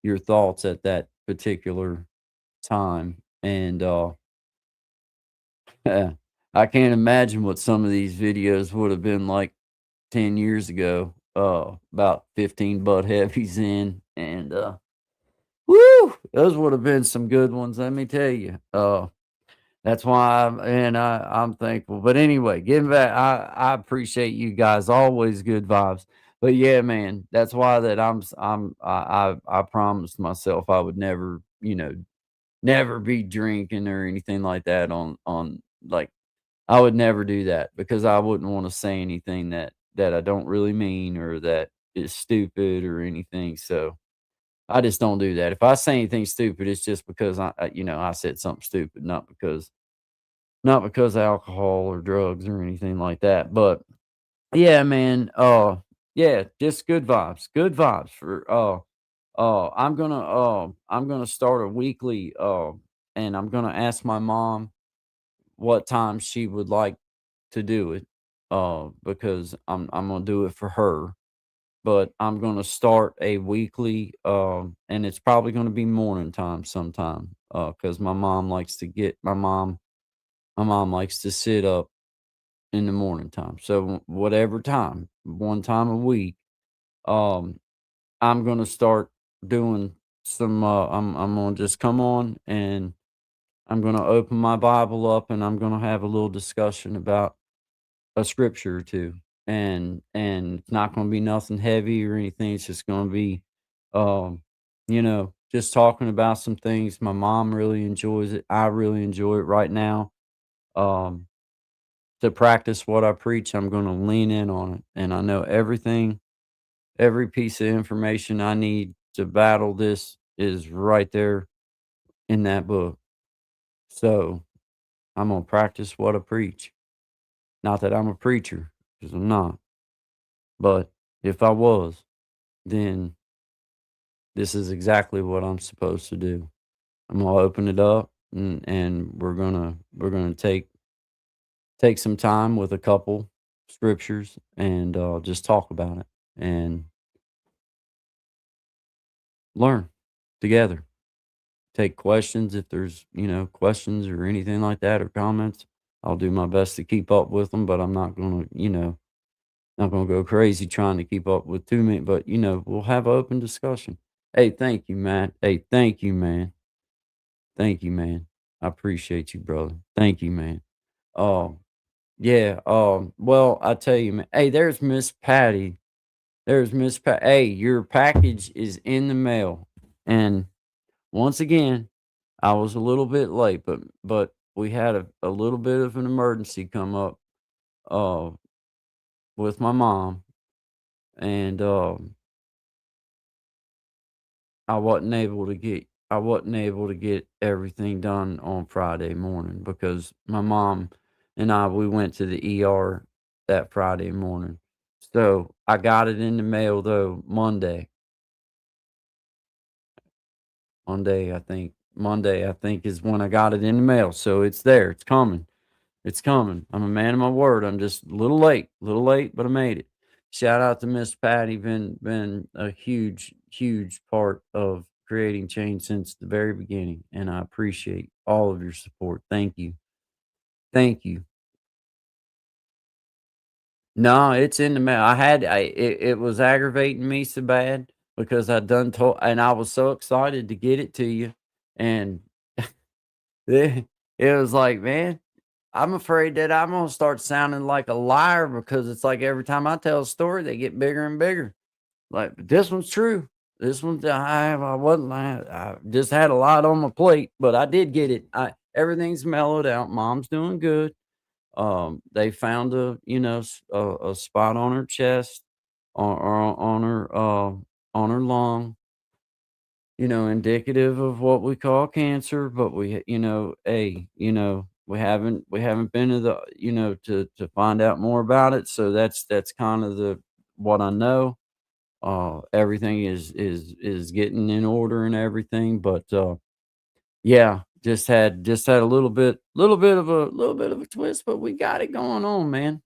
your thoughts at that particular time. And I can't imagine what some of these videos would have been like 10 years ago, about 15 butt heavies in, and woo, those would have been some good ones, let me tell you. That's why I'm thankful. But anyway, getting back, I appreciate you guys, always good vibes. But yeah, man, that's why that I promised myself I would never, never be drinking or anything like that on like I would never do that because I wouldn't want to say anything that I don't really mean or that is stupid or anything. So I just don't do that. If I say anything stupid, it's just because I said something stupid, not because of alcohol or drugs or anything like that. But yeah, man, yeah, just good vibes. Good vibes for I'm gonna start a weekly and I'm gonna ask my mom what time she would like to do it, because I'm gonna do it for her. But I'm gonna start a weekly, and it's probably gonna be morning time sometime, because my mom likes to sit up in the morning time. So whatever time, one time a week, um, I'm gonna start doing some. I'm gonna just come on and I'm gonna open my Bible up and I'm gonna have a little discussion about a scripture or two, and it's not gonna be nothing heavy or anything. It's just gonna be, just talking about some things. My mom really enjoys it. I really enjoy it right now. Um, to practice what I preach, I'm gonna lean in on it, and I know every piece of information I need to battle this is right there in that book. So I'm gonna practice what I preach. Not that I'm a preacher, because I'm not. But if I was, then this is exactly what I'm supposed to do. I'm gonna open it up and we're gonna take some time with a couple scriptures and just talk about it and learn together. Take questions if there's questions or anything like that or comments. I'll do my best to keep up with them, but I'm not gonna go crazy trying to keep up with too many. But we'll have open discussion. Hey, thank you, Matt. Hey, thank you, man. Thank you, man. I appreciate you, brother. Thank you, man. Um, yeah, well, I tell you, man. Hey, there's Miss Patty. There's Miss Patty. Hey, your package is in the mail. And once again, I was a little bit late, but we had a little bit of an emergency come up uh with my mom, and I wasn't able to get everything done on Friday morning because my mom and we went to the ER that Friday morning. So I got it in the mail though Monday. Monday, I think is when I got it in the mail. So it's there. It's coming. It's coming. I'm a man of my word. I'm just a little late, but I made it. Shout out to Miss Patty. Been a huge, huge part of creating change since the very beginning, and I appreciate all of your support. Thank you. Thank you. No, it's in the mail. It was aggravating me so bad because I done told, and I was so excited to get it to you, and it was like, man, I'm afraid that I'm gonna start sounding like a liar because it's like every time I tell a story, they get bigger and bigger. Like this one's true. This one's I wasn't lying. I just had a lot on my plate, but I did get it. I Everything's mellowed out. Mom's doing good. They found a spot on her chest, on her lung, indicative of what we call cancer, but we haven't been to to find out more about it. So that's kind of the what I know. Everything is getting in order and everything, but yeah, just had a little bit of a twist, but we got it going on, man.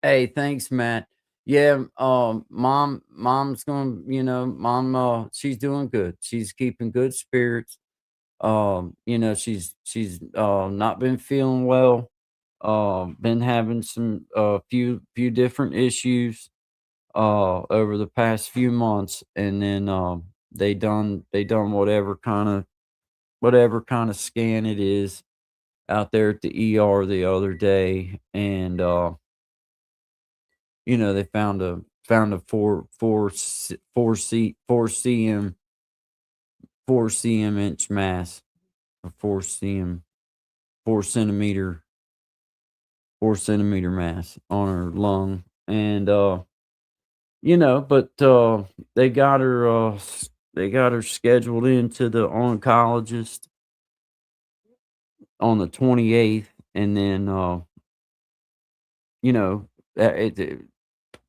Hey, thanks, Matt. Yeah, mom's going, she's doing good. She's keeping good spirits. She's not been feeling well. Been having some few different issues over the past few months, and then they done whatever kind of scan it is out there at the ER the other day, and they found a 4 cm inch mass, a 4 centimeter 4 centimeter mass on her lung, and but they got her scheduled into the oncologist on the 28th, and then you know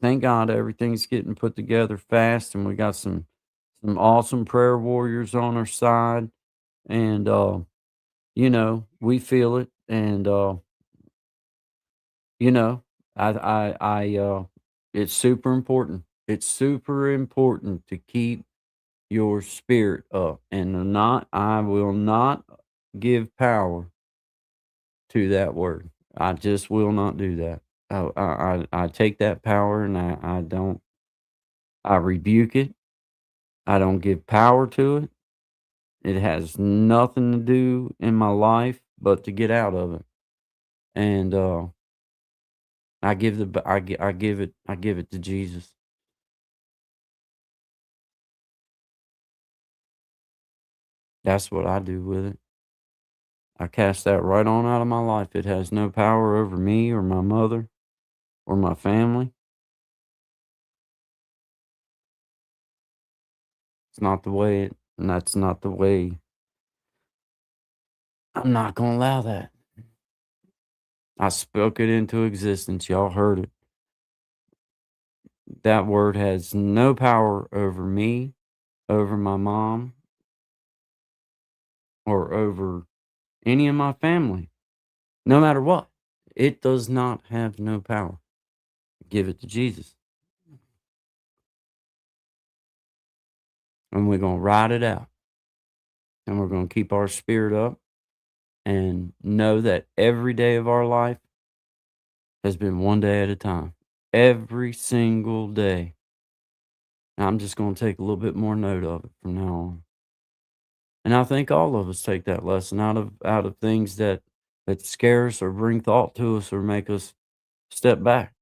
thank God everything's getting put together fast, and we got some awesome prayer warriors on our side, and we feel it, and you know, it's super important. It's super important to keep your spirit up, and I will not give power to that word. I just will not do that. I take that power and I don't, I rebuke it. I don't give power to it. It has nothing to do in my life but to get out of it. And I give it to Jesus. That's what I do with it. I cast that right on out of my life. It has no power over me or my mother or my family. It's not the way and that's not the way. I'm not going to allow that. I spoke it into existence. Y'all heard it. That word has no power over me, over my mom, or over any of my family, no matter what. It does not have no power. Give it to Jesus. And we're going to ride it out. And we're going to keep our spirit up and know that every day of our life has been one day at a time. Every single day I'm just going to take a little bit more note of it from now on. And I think all of us take that lesson out of things that scare us or bring thought to us or make us step back.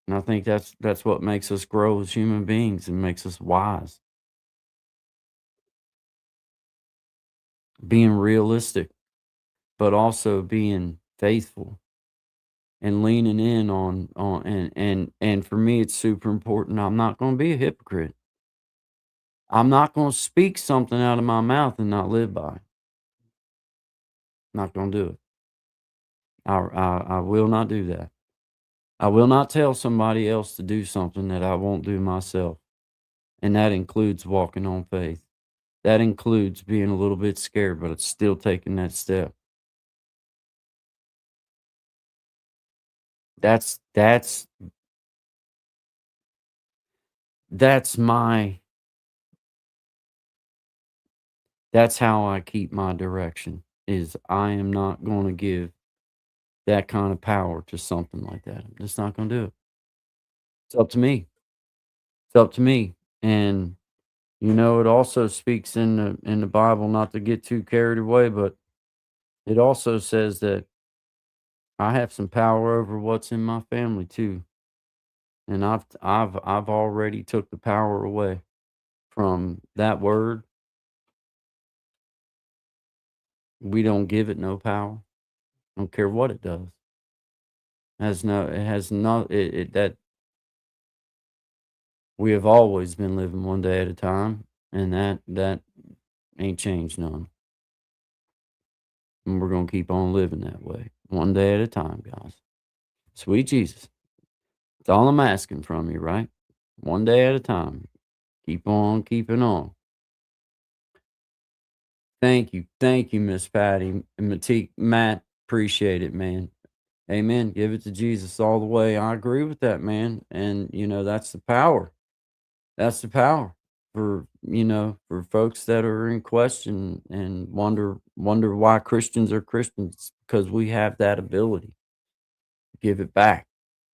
And I think that's what makes us grow as human beings and makes us wise. Being realistic, but also being faithful and leaning in on and for me it's super important. I'm not going to be a hypocrite. I'm not going to speak something out of my mouth and not live by it. Not going to do it. I will not do that. I will not tell somebody else to do something that I won't do myself. And that includes walking on faith. That includes being a little bit scared, but it's still taking that step. That's that's that's my that's how I keep my direction is I am not going to give that kind of power to something like that. I'm just not going to do it. It's up to me. It's up to me. And it also speaks in the Bible not to get too carried away, but it also says that I have some power over what's in my family too. And I've already took the power away from that word. We don't give it no power. Don't care what it does. It has no it that we have always been living one day at a time, and that ain't changed none. And we're gonna keep on living that way, one day at a time, guys. Sweet Jesus. That's all I'm asking from you, right? One day at a time. Keep on keeping on. Thank you, Miss Patty and Matt. Appreciate it, man. Amen. Give it to Jesus all the way. I agree with that, man. And that's the power. That's the power for folks that are in question and wonder why Christians are Christians because we have that ability to give it back.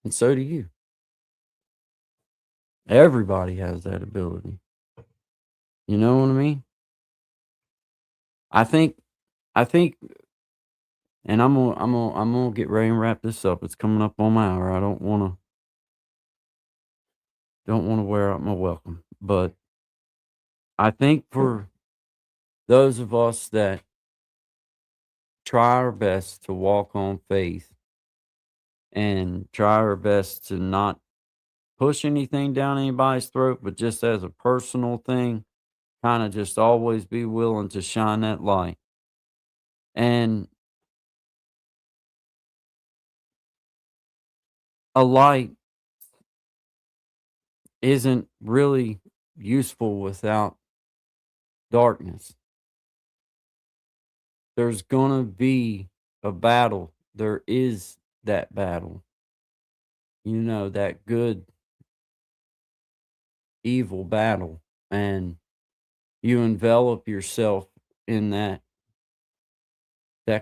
And so do you. Everybody has that ability. You know what I mean? I think I think and I'm gonna get ready and wrap this up. It's coming up on my hour. I don't wanna wear out my welcome. But I think for those of us that try our best to walk on faith and try our best to not push anything down anybody's throat, but just as a personal thing, kind of just always be willing to shine that light. And a light isn't really useful without darkness. There's going to be a battle. There is that battle. That good evil battle. And you envelop yourself in that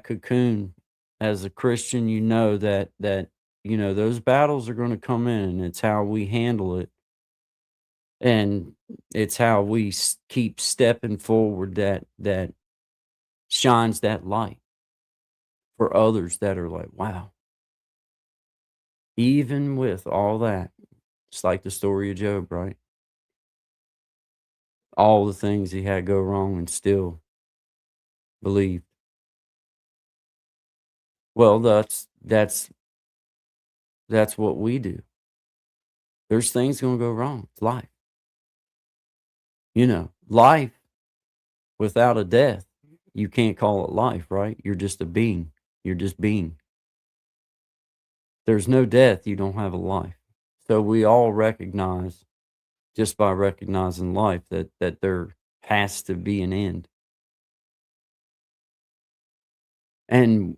cocoon as a Christian. That those battles are going to come in, and it's how we handle it, and it's how we keep stepping forward that shines that light for others that are like, wow, even with all that, it's like the story of Job, right? All the things he had go wrong and still believed. Well, that's what we do. There's things going to go wrong. It's life. Life without a death, you can't call it life, right? You're just a being. You're just being. There's no death, you don't have a life. So we all recognize, just by recognizing life, that there has to be an end. And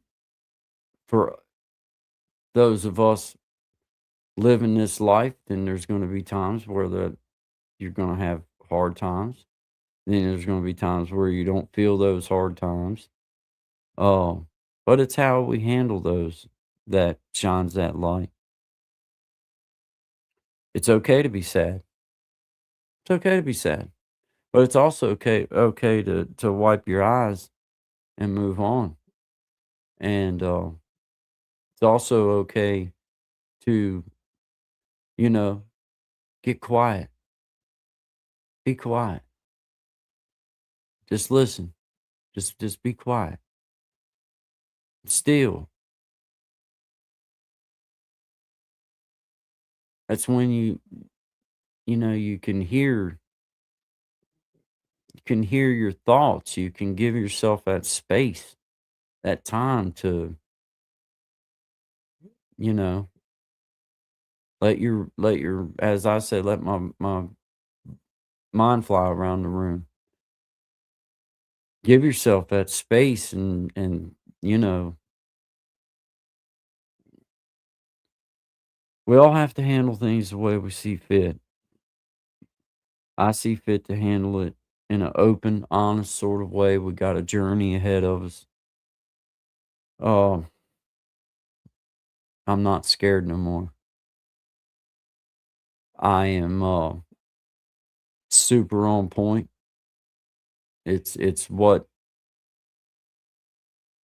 for those of us living this life, then there's going to be times where you're going to have hard times. Then there's going to be times where you don't feel those hard times. But it's how we handle those that shines that light. It's okay to be sad. It's okay to be sad, but it's also okay to wipe your eyes and move on. And it's also okay to, you know, get quiet. Be quiet. Just listen. Just be quiet. Still. That's when you can hear your thoughts. You can give yourself that space, that time to, you know, let your as I said, let my mind fly around the room. Give yourself that space and we all have to handle things the way we see fit. I see fit to handle it in an open, honest sort of way. We got a journey ahead of us. Oh, I'm not scared no more. I am super on point. It's what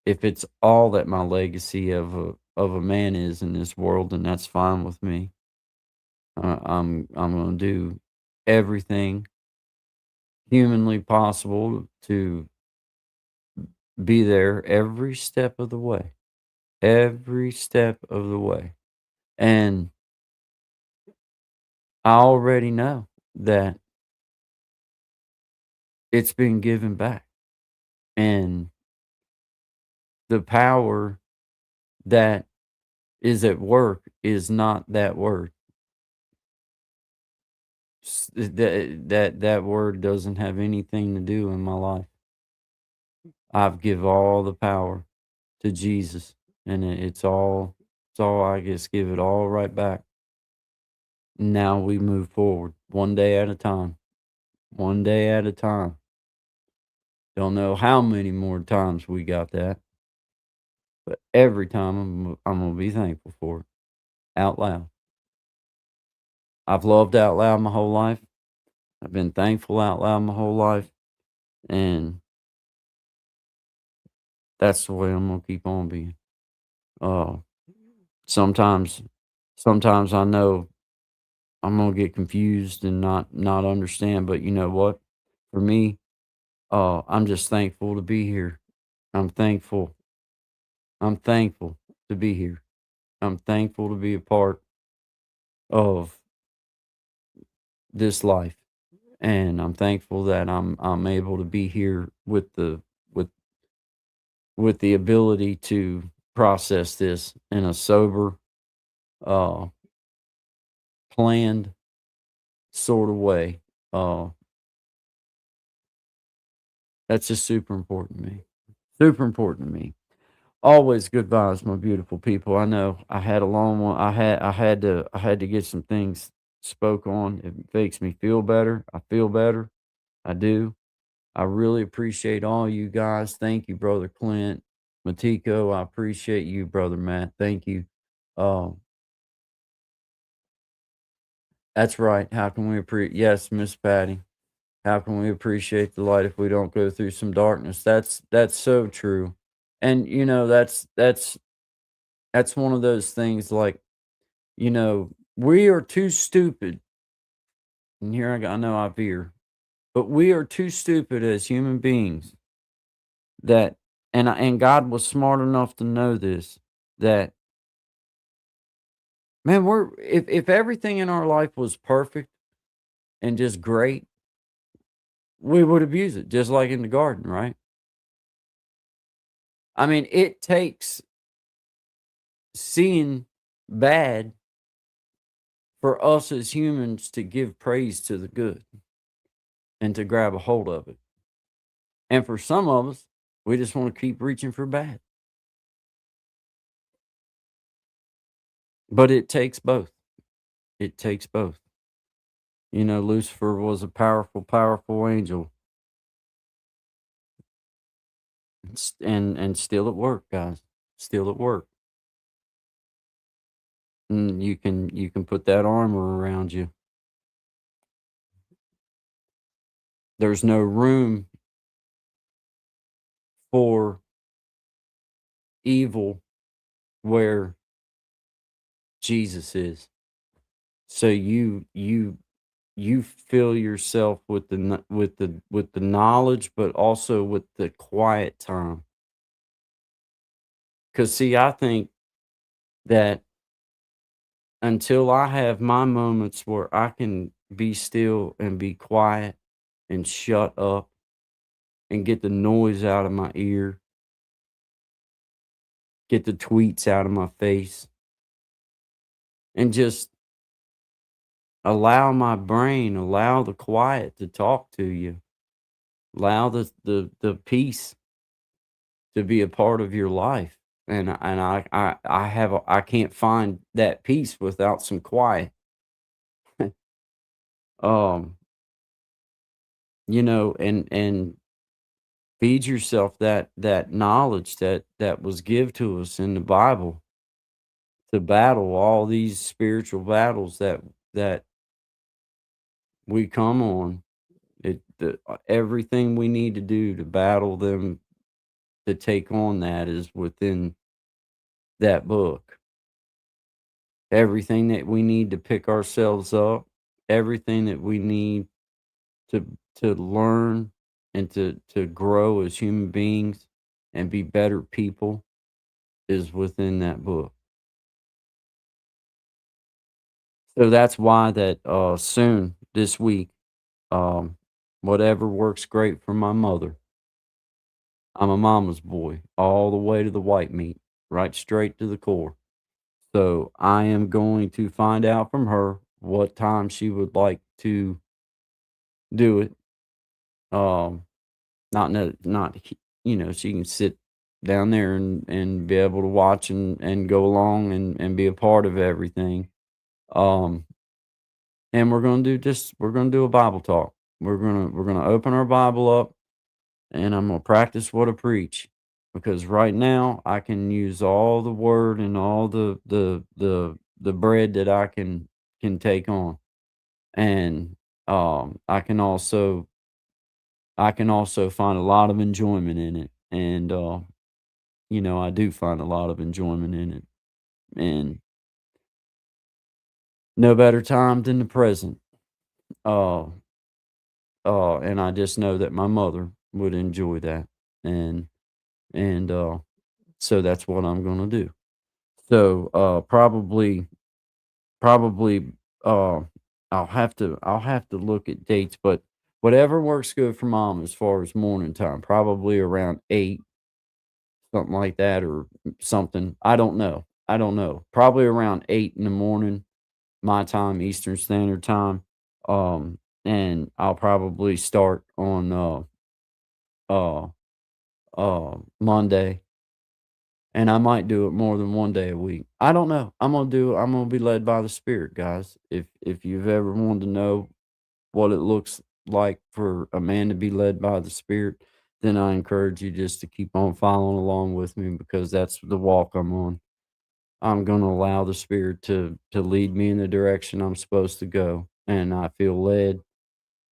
if it's all that my legacy of a man is in this world, then that's fine with me. I'm gonna do everything humanly possible to be there every step of the way. Every step of the way. And I already know that it's been given back. And the power that is at work is not that word. That word doesn't have anything to do in my life. I've give all the power to Jesus, and it's all I just give it all right back. Now we move forward one day at a time. One day at a time. Don't know how many more times we got that, but every time I'm gonna be thankful for it out loud. I've loved out loud my whole life. I've been thankful out loud my whole life, and that's the way I'm gonna keep on being. Uh, sometimes, sometimes I know I'm gonna get confused and not understand, but you know what? For me, I'm just thankful to be here. I'm thankful. I'm thankful to be here. I'm thankful to be a part of this life, and I'm thankful that I'm able to be here with with the ability to process this in a sober, uh, planned sort of way. Uh, that's just super important to me. Super important to me. Always good vibes, my beautiful people. I know I had a long one. I had to get some things spoke on. It makes me feel better. I feel better. I do. I really appreciate all you guys. Thank you, brother Clint, Matiko. I appreciate you, brother Matt. Thank you. Uh, that's right. How can we appreciate? Yes, Miss Patty. How can we appreciate the light if we don't go through some darkness? That's so true. And that's one of those things like, we are too stupid. And here I know I veer, but we are too stupid as human beings that, and God was smart enough to know this, that, man, if everything in our life was perfect and just great, we would abuse it just like in the garden, right? I mean, it takes seeing bad for us as humans to give praise to the good and to grab a hold of it. And for some of us, we just want to keep reaching for bad. But it takes both. It takes both. Lucifer was a powerful, powerful angel, and still at work, guys. Still at work. And you can put that armor around you. There's no room for evil where Jesus is. So you fill yourself with the knowledge, but also with the quiet time. Cause see, I think that until I have my moments where I can be still and be quiet and shut up and get the noise out of my ear, get the tweets out of my face, and just allow my brain, allow the quiet to talk to you, allow the peace to be a part of your life. I can't find that peace without some quiet. um, and feed yourself that knowledge that was give to us in the Bible to battle all these spiritual battles that we come on. Everything we need to do to battle them, to take on that, is within that book. Everything that we need to pick ourselves up, everything that we need to learn and to grow as human beings and be better people is within that book. So that's why that soon this week, um, whatever works great for my mother. I'm a mama's boy, all the way to the white meat, right straight to the core. So I am going to find out from her what time she would like to do it. Um, she can sit down there and be able to watch and go along and be a part of everything. Um, and we're gonna do a Bible talk. We're gonna open our Bible up, and I'm gonna practice what I preach, because right now I can use all the word and all the bread that I can take on, and I can also find a lot of enjoyment in it, and I do find a lot of enjoyment in it, and no better time than the present. Uh, and I just know that my mother would enjoy that, and and so that's what I'm gonna do. So, probably, uh, I'll have to look at dates, but whatever works good for mom as far as morning time, probably around 8, something like that, or something. I don't know. Probably around 8 in the morning, my time, Eastern Standard Time. And I'll probably start on, uh, Monday, and I might do it more than one day a week. I don't know. I'm gonna be led by the Spirit, guys. If you've ever wanted to know what it looks like for a man to be led by the Spirit, then I encourage you just to keep on following along with me, because that's the walk I'm on. I'm gonna allow the Spirit to lead me in the direction I'm supposed to go, and I feel led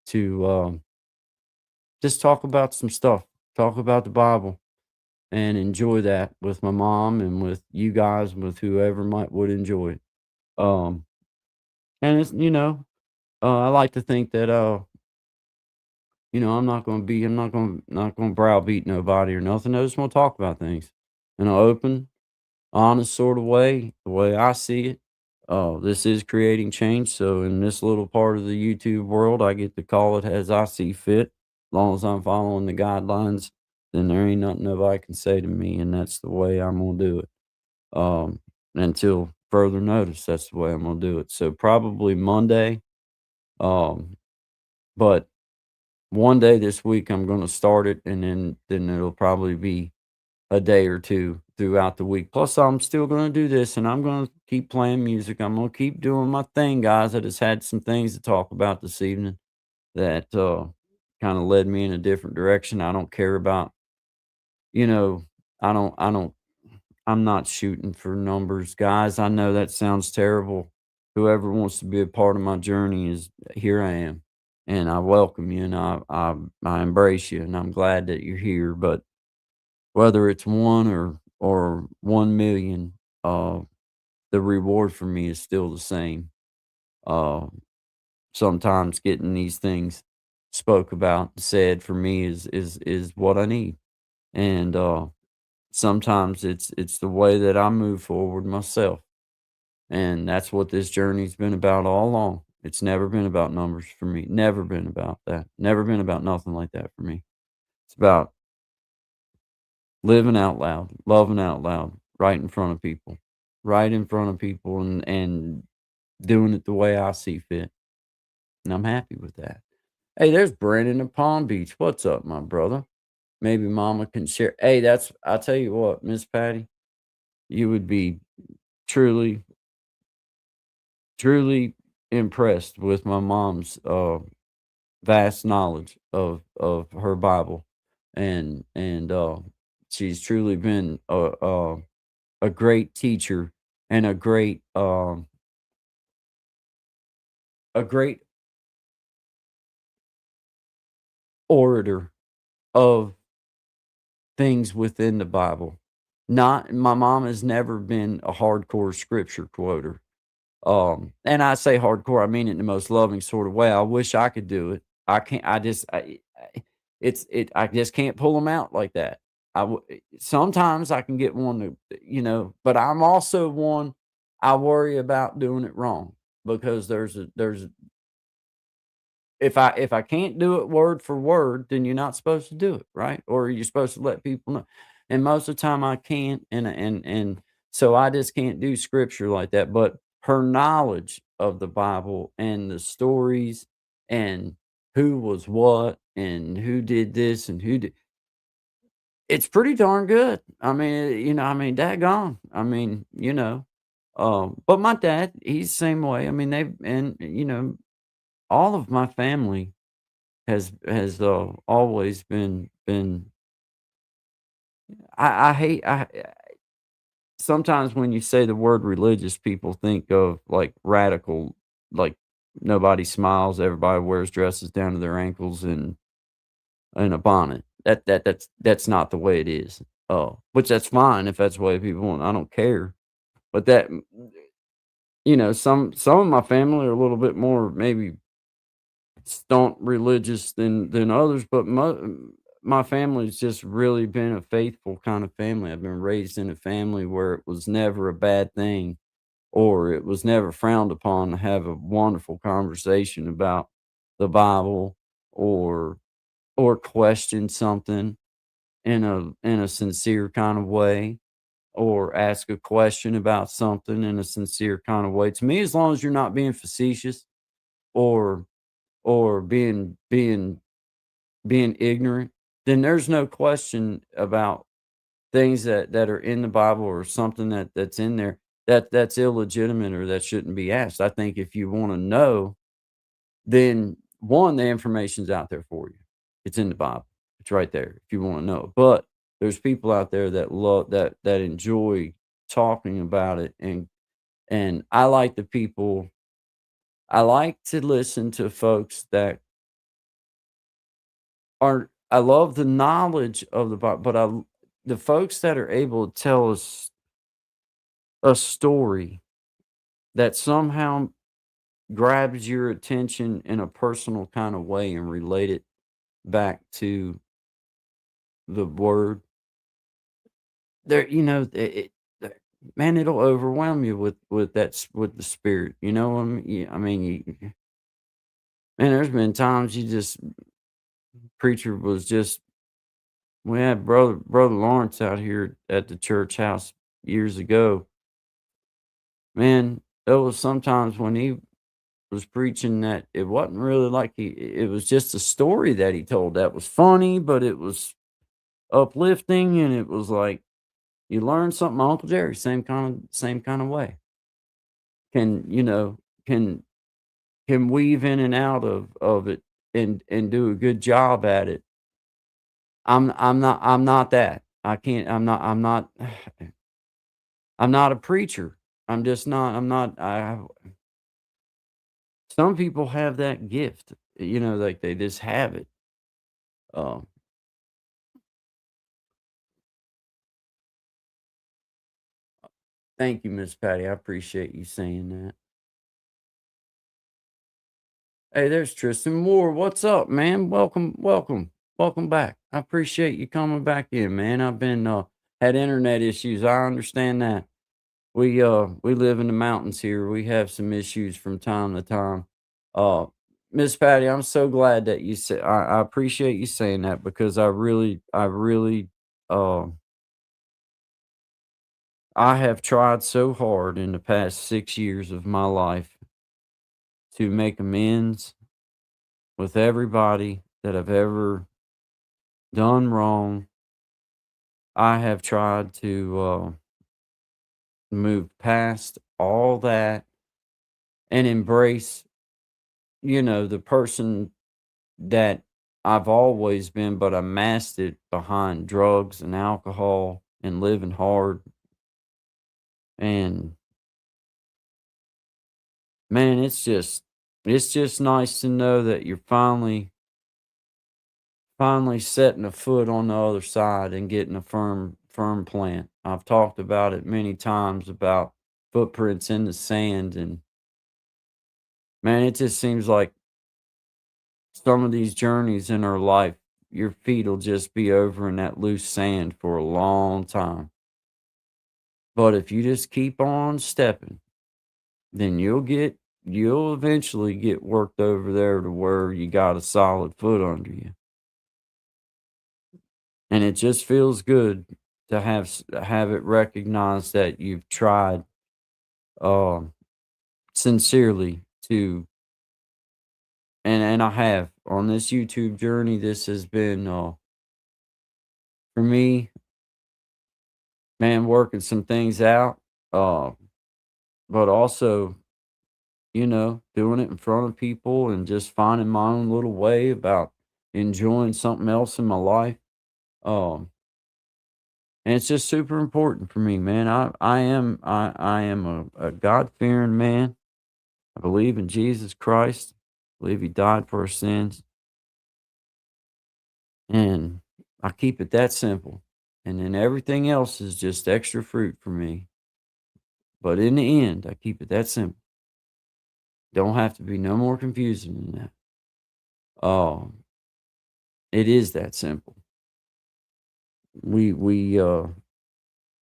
to just talk about some stuff, talk about the Bible, and enjoy that with my mom and with you guys, with whoever might would enjoy it. Um, and I like to think that I'm not gonna browbeat nobody or nothing. I just want to talk about things in an open, honest sort of way, the way I see it. This is creating change, so in this little part of the YouTube world, I get to call it as I see fit. As long as I'm following the guidelines, then there ain't nothing nobody can say to me, and that's the way I'm gonna do it. Um, until further notice, that's the way I'm gonna do it. So probably Monday, um, but one day this week I'm gonna start it, and then it'll probably be a day or two throughout the week. Plus, I'm still gonna do this, and I'm gonna keep playing music. I'm gonna keep doing my thing, guys. I just had some things to talk about this evening that kind of led me in a different direction. I don't care about, you know, I don't I'm not shooting for numbers, guys. I know that sounds terrible. Whoever wants to be a part of my journey is here I am. and I welcome you, and I embrace you, and I'm glad that you're here. But whether it's one or 1 million, the reward for me is still the same. Uh, Sometimes getting these things spoke about, said for me is what I need, and sometimes it's the way that I move forward myself, and that's what this journey's been about all along. It's never been about numbers for me. Never been about that. Never been about nothing like that for me. It's about living out loud, loving out loud, right in front of people, right in front of people, and doing it the way I see fit, and I'm happy with that. Hey, there's Brandon in Palm Beach. What's up, my brother? Maybe Mama can share. Hey, that's I'll tell you what, Miss Patty, you would be truly, truly impressed with my mom's vast knowledge of her Bible, and she's truly been a great teacher and a great orator of things within the Bible. Not my mom has never been a hardcore scripture quoter. And I say hardcore, I mean it in the most loving sort of way. I wish I could do it. I can't. I just can't pull them out like that. Sometimes I can get one but I'm also one. I worry about doing it wrong because there's if I can't do it word for word, then you're not supposed to do it, right? Or you're supposed to let people know. And most of the time I can't, and so I just can't do scripture like that. But her knowledge of the Bible and the stories and who was what and who did this and who did it's pretty darn good. Daggone. But my dad, he's the same way. I mean, all of my family has always been I hate I sometimes when you say the word religious, people think of like radical, like nobody smiles, everybody wears dresses down to their ankles and a bonnet. That's not the way it is. Which that's fine if that's the way people want. I don't care. But some of my family are a little bit more maybe staunch religious than others, but my family's just really been a faithful kind of family. I've been raised in a family where it was never a bad thing or it was never frowned upon to have a wonderful conversation about the Bible or question something in a sincere kind of way or ask a question about something in a sincere kind of way. To me, as long as you're not being facetious or being ignorant, then there's no question about things that are in the Bible or something that's in there that's illegitimate or that shouldn't be asked. I think if you want to know, then one, the information's out there for you. It's in the Bible. It's right there if you want to know. But there's people out there that love that enjoy talking about it and I like the people I like to listen to folks that I love the knowledge of the Bible, but the folks that are able to tell us a story that somehow grabs your attention in a personal kind of way and relate it back to the word, there, man, it'll overwhelm you with the spirit. You know what I mean? Man, there's been times preacher was just we had brother Lawrence out here at the church house years ago. Man, there was sometimes when he was preaching that it wasn't really like it was just a story that he told that was funny, but it was uplifting and it was like you learn something. My Uncle Jerry, same kind of way. Can can weave in and out of it and do a good job at it. I'm not that. I can't I'm not I'm not a preacher. I'm just not I'm not I some people have that gift, like they just have it. Um, Thank you, Miss Patty. I appreciate you saying that. Hey, there's Tristan Moore. What's up, man? Welcome back. I appreciate you coming back in, man. I've been had internet issues. I understand that. We live in the mountains here. We have some issues from time to time. Uh Miss Patty, I'm so glad that you said I appreciate you saying that because uh I have tried so hard in the past 6 years of my life to make amends with everybody that I've ever done wrong. I have tried to move past all that and embrace, the person that I've always been, but I masked it behind drugs and alcohol and living hard. And man, it's just nice to know that you're finally setting a foot on the other side and getting a firm plant. I've talked about it many times about footprints in the sand, and man, it just seems like some of these journeys in our life, your feet will just be over in that loose sand for a long time. But if you just keep on stepping, then you'll eventually get worked over there to where you got a solid foot under you. And it just feels good to have it recognized that you've tried um sincerely to, and I have on this YouTube journey. This has been for me, man, working some things out. Uh but also, doing it in front of people and just finding my own little way about enjoying something else in my life. Um, and it's just super important for me, man. I am a God fearing man. I believe in Jesus Christ. I believe He died for our sins, and I keep it that simple. And then everything else is just extra fruit for me. But in the end, I keep it that simple. Don't have to be no more confusing than that. It is that simple. We we uh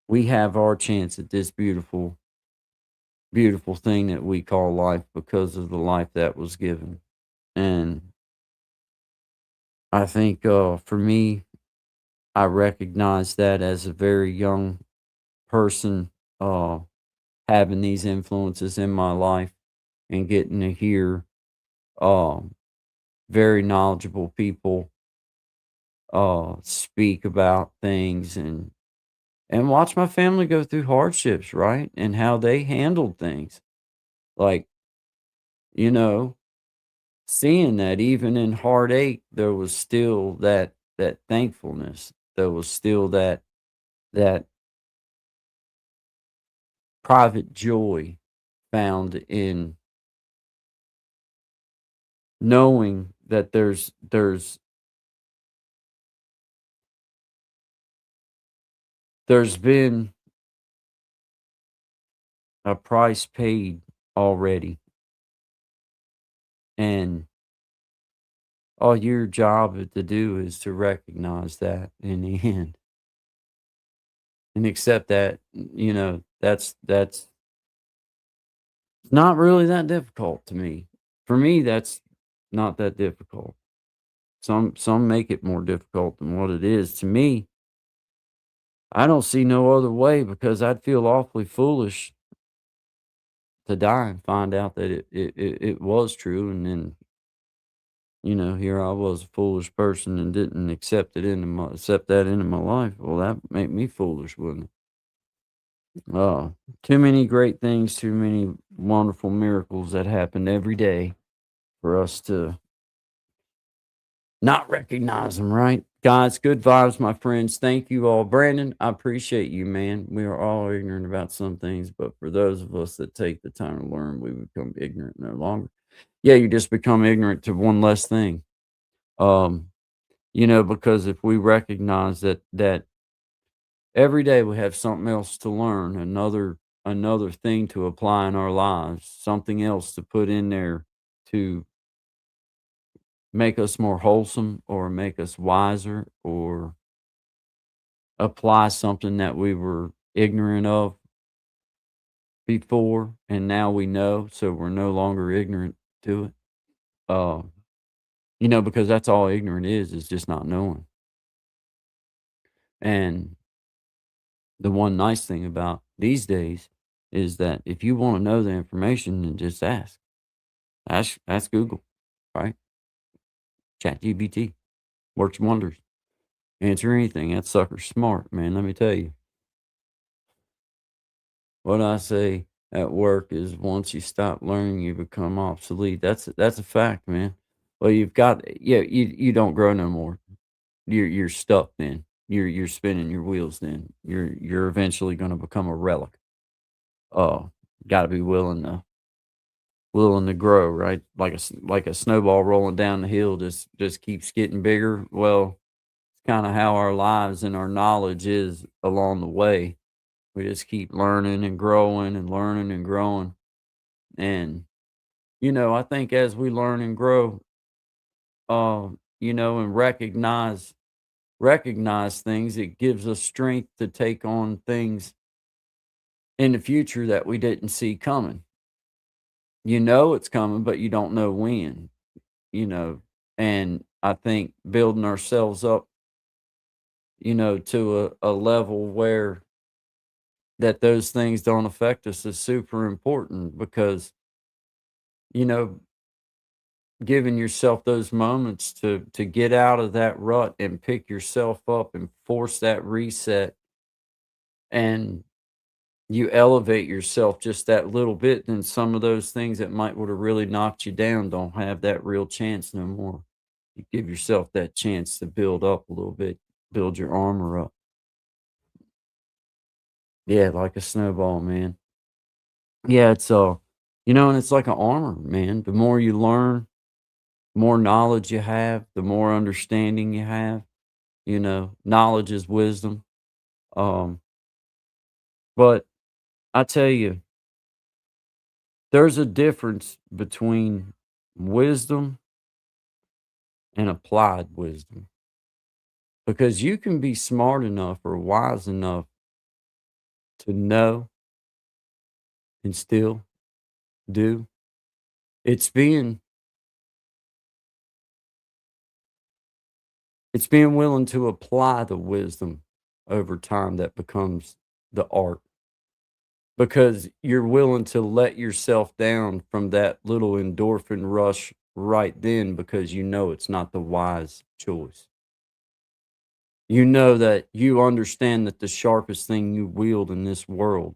we have our chance at this beautiful thing that we call life because of the life that was given. And I think for me, I recognize that as a very young person, uh having these influences in my life and getting to hear um very knowledgeable people speak about things, and watch my family go through hardships, right? And how they handled things. Like, you know, seeing that even in heartache, there was still that thankfulness. There was still that private joy found in knowing that there's been a price paid already, and all your job to do is to recognize that in the end and accept that, that's not really that difficult to me. For me, that's not that difficult. Some make it more difficult than what it is. To me, I don't see no other way because I'd feel awfully foolish to die and find out that it was true, and then, here I was a foolish person and didn't accept that into my life. Well, that make me foolish, wouldn't it? Too many great things, too many wonderful miracles that happen every day for us to not recognize them, right? Guys, good vibes, my friends. Thank you all. Brandon, I appreciate you, man. We are all ignorant about some things, but for those of us that take the time to learn, we become ignorant no longer. Yeah, you just become ignorant to one less thing. Um, because if we recognize that every day we have something else to learn, another thing to apply in our lives, something else to put in there to make us more wholesome or make us wiser or apply something that we were ignorant of before and now we know, so we're no longer ignorant to it. Uh, because that's all ignorant is just not knowing. And the one nice thing about these days is that if you want to know the information, then just ask. Ask Google, right? Chat GBT works wonders. Answer anything. That sucker's smart, man. Let me tell you. What I say at work is once you stop learning, you become obsolete. That's a fact, man. Well, you don't grow no more. You're stuck then. You're spinning your wheels then. You're eventually going to become a relic. Oh, got to be willing to grow, right? Like a snowball rolling down the hill just keeps getting bigger. Well, it's kind of how our lives and our knowledge is along the way. We just keep learning and growing and learning and growing. And I think as we learn and grow, and recognize things, it gives us strength to take on things in the future that we didn't see coming. You know it's coming, but you don't know when, you know. And I think building ourselves up, to a level where that those things don't affect us is super important because, you know, giving yourself those moments to get out of that rut and pick yourself up and force that reset and you elevate yourself just that little bit, then some of those things that might would have really knocked you down don't have that real chance no more. You give yourself that chance to build up a little bit, build your armor up. Yeah, like a snowball, man. Yeah, and it's like an armor, man. The more you learn, more knowledge you have, the more understanding you have. Knowledge is wisdom. Um, but I tell you, there's a difference between wisdom and applied wisdom because you can be smart enough or wise enough to know and still do. It's being it's being willing to apply the wisdom over time that becomes the art because you're willing to let yourself down from that little endorphin rush right then because you know it's not the wise choice. You know that you understand that the sharpest thing you wield in this world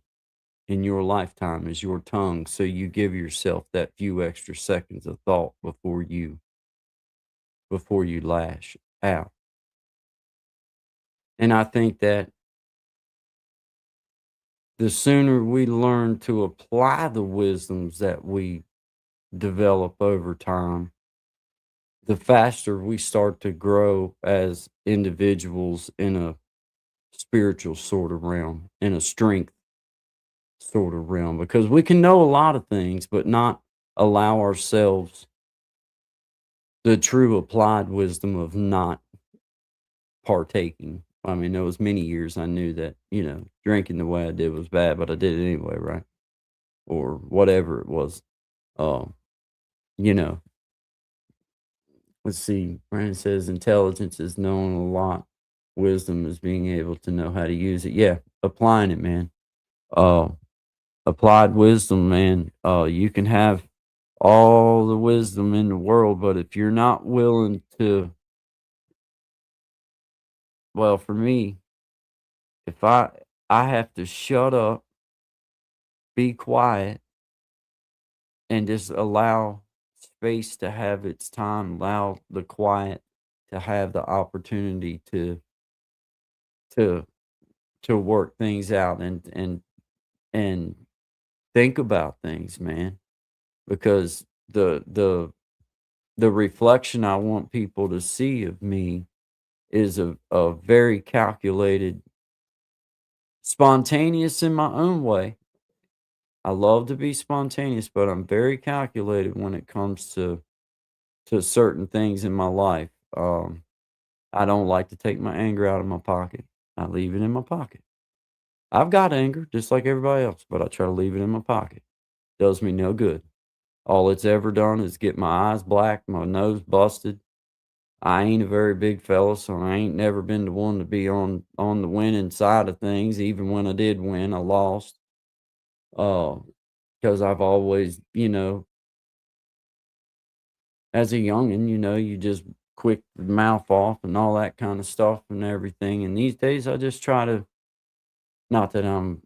in your lifetime is your tongue. So you give yourself that few extra seconds of thought before you lash out. And I think that the sooner we learn to apply the wisdoms that we develop over time, the faster we start to grow as individuals in a spiritual sort of realm, in a strength sort of realm, because we can know a lot of things, but not allow ourselves the true applied wisdom of not partaking. I mean, there was many years I knew that, drinking the way I did was bad, but I did it anyway, right? Or whatever it was. Um, you know, let's see. Brandon says intelligence is knowing a lot. Wisdom is being able to know how to use it. Yeah, applying it, man. Uh, applied wisdom, man. You can have all the wisdom in the world, but if you're not willing to, well, for me, if I have to shut up, be quiet, and just allow space to have its time, allow the quiet to have the opportunity to to work things out and think about things, man. Because the reflection I want people to see of me is a very calculated, spontaneous in my own way. I love to be spontaneous, but I'm very calculated when it comes to certain things in my life. I don't like to take my anger out of my pocket. I leave it in my pocket. I've got anger just like everybody else, but I try to leave it in my pocket. Does me no good. All it's ever done is get my eyes black, my nose busted. I ain't a very big fella, so I ain't never been the one to be on the winning side of things. Even when I did win, I lost. Because I've always, as a youngin, you just quick mouth off and all that kind of stuff and everything. And these days, I just try to, not that I'm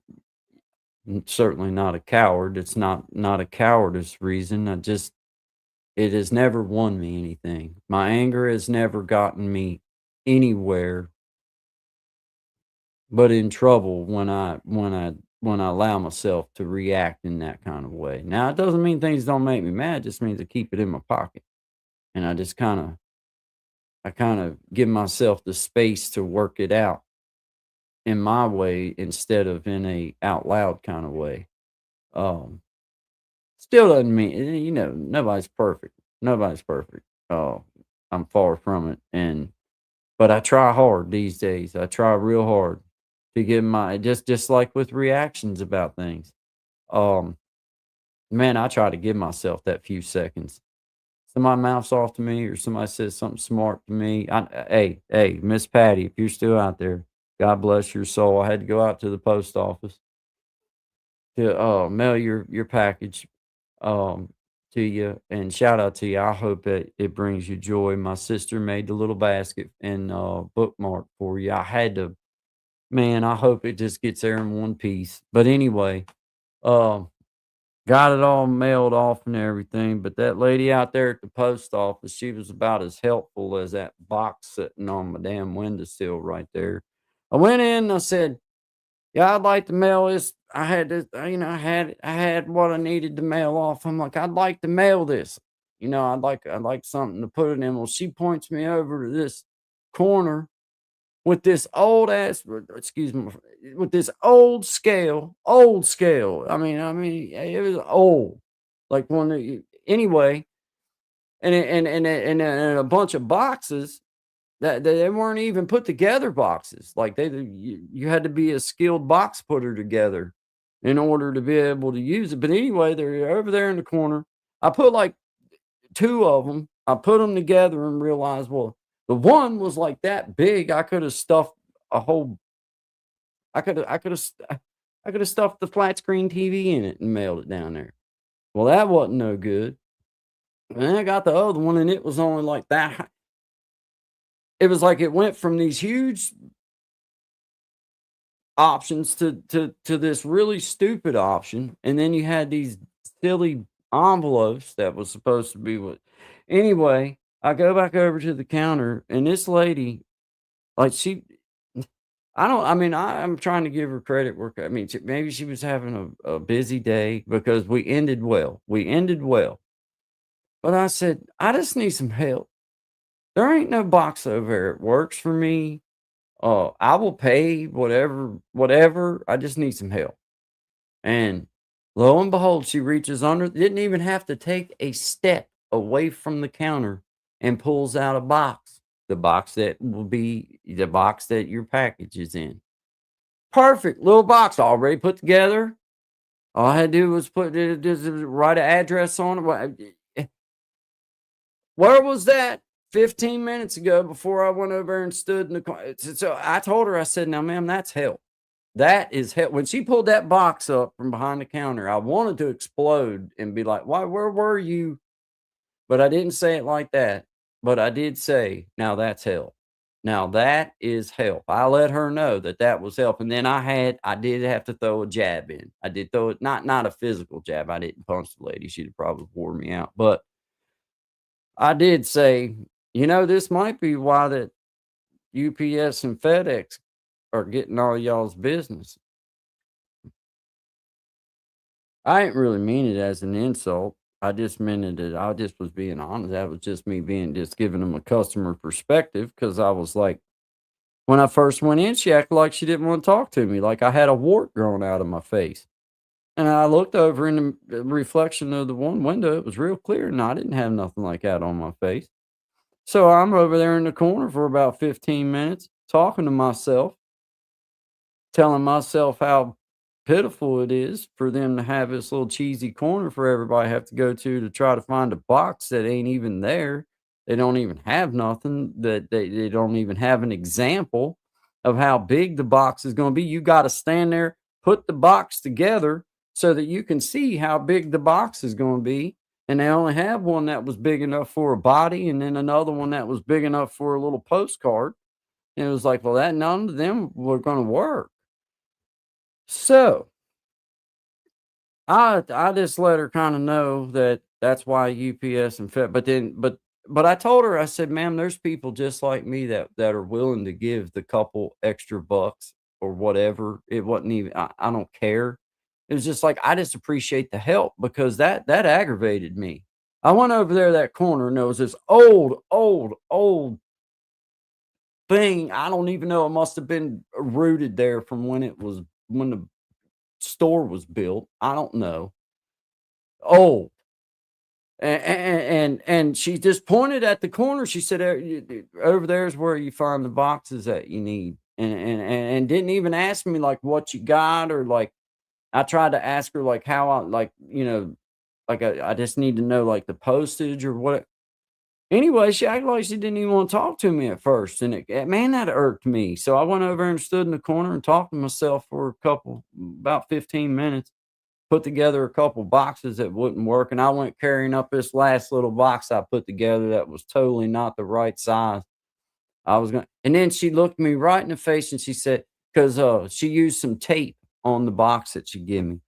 certainly not a coward. It's not a cowardice reason. It has never won me anything. My anger has never gotten me anywhere but in trouble when I allow myself to react in that kind of way. Now, it doesn't mean things don't make me mad. It just means I keep it in my pocket, and I kind of give myself the space to work it out in my way instead of in a out loud kind of way. Um, Still doesn't mean, nobody's perfect. Nobody's perfect. I'm far from it, but I try hard these days. I try real hard to give my just like with reactions about things. Um, Man, I try to give myself that few seconds. Somebody mouths off to me or somebody says something smart to me. Hey, Miss Patty, if you're still out there, God bless your soul. I had to go out to the post office to mail your package um to you, and shout out to you. I hope that it brings you joy. My sister made the little basket and bookmark for you. I had to, man, I hope it just gets there in one piece. But anyway, um got it all mailed off and everything. But that lady out there at the post office, she was about as helpful as that box sitting on my damn windowsill right there. I went in and I said, yeah, I'd like to mail this. I had this, I had what I needed to mail off. I'm like, I'd like to mail this. I'd like something to put it in. Well, she points me over to this corner with this old ass, excuse me, with this old scale. I mean, it was old, like one. Anyway, and a bunch of boxes that they weren't even put together boxes. Like you had to be a skilled box putter together in order to be able to use it. But anyway, they're over there in the corner. I put like two of them. I put them together and realized, well, the one was like that big. I could have stuffed a whole. I could have stuffed the flat screen TV in it and mailed it down there. Well, that wasn't no good. And then I got the other one, and it was only like that. It was like it went from these huge options to this really stupid option, and then you had these silly envelopes that was supposed to be what. Anyway, I go back over to the counter, and this lady, like I don't. I mean, I'm trying to give her credit where I mean, maybe she was having a busy day because we ended well. We ended well, but I said I just need some help. There ain't no box over there. It works for me. I will pay whatever. I just need some help. And lo and behold, she reaches under, didn't even have to take a step away from the counter and pulls out a box. The box that will be the box that your package is in. Perfect little box already put together. All I had to do was just write an address on it. Where was that 15 minutes ago before I went over and stood in the car? So I told her, I said, now, ma'am, that's help. That is help. When she pulled that box up from behind the counter, I wanted to explode and be like, why, where were you? But I didn't say it like that. But I did say, now that's help. Now that is help. I let her know that that was help. And then I did have to throw a jab in. I did throw it, not a physical jab. I didn't punch the lady. She'd have probably wore me out. But I did say, this might be why that UPS and FedEx are getting all y'all's business. I didn't really mean it as an insult. I just meant it. I just was being honest. That was just me just giving them a customer perspective because I was like, when I first went in, she acted like she didn't want to talk to me, like I had a wart growing out of my face. And I looked over in the reflection of the one window, it was real clear, and I didn't have nothing like that on my face. So I'm over there in the corner for about 15 minutes talking to myself, telling myself how pitiful it is for them to have this little cheesy corner for everybody to have to go to try to find a box that ain't even there. They don't even have nothing that they don't even have an example of how big the box is going to be. You got to stand there, put the box together so that you can see how big the box is going to be. And they only have one that was big enough for a body and then another one that was big enough for a little postcard. And it was like, well, that none of them were going to work. So I just let her kinda know that that's why UPS and FedEx but I told her, I said, "Ma'am, there's people just like me that are willing to give the couple extra bucks or whatever." It wasn't even I don't care. It was just like, I just appreciate the help because that aggravated me. I went over there that corner and there was this old thing. I don't even know, it must have been rooted there from when the store was built. I don't know. Oh, and she just pointed at the corner. She said, Over there is where you find the boxes that you need," and didn't even ask me like what you got or like. I tried to ask her like how I like like I just need to know like the postage or what. Anyway, she acted like she didn't even want to talk to me at first, and man, that irked me. So I went over and stood in the corner and talked to myself for about 15 minutes. Put together a couple boxes that wouldn't work, and I went carrying up this last little box I put together that was totally not the right size. I was going and then she looked me right in the face and she said, because she used some tape on the box that she gave me.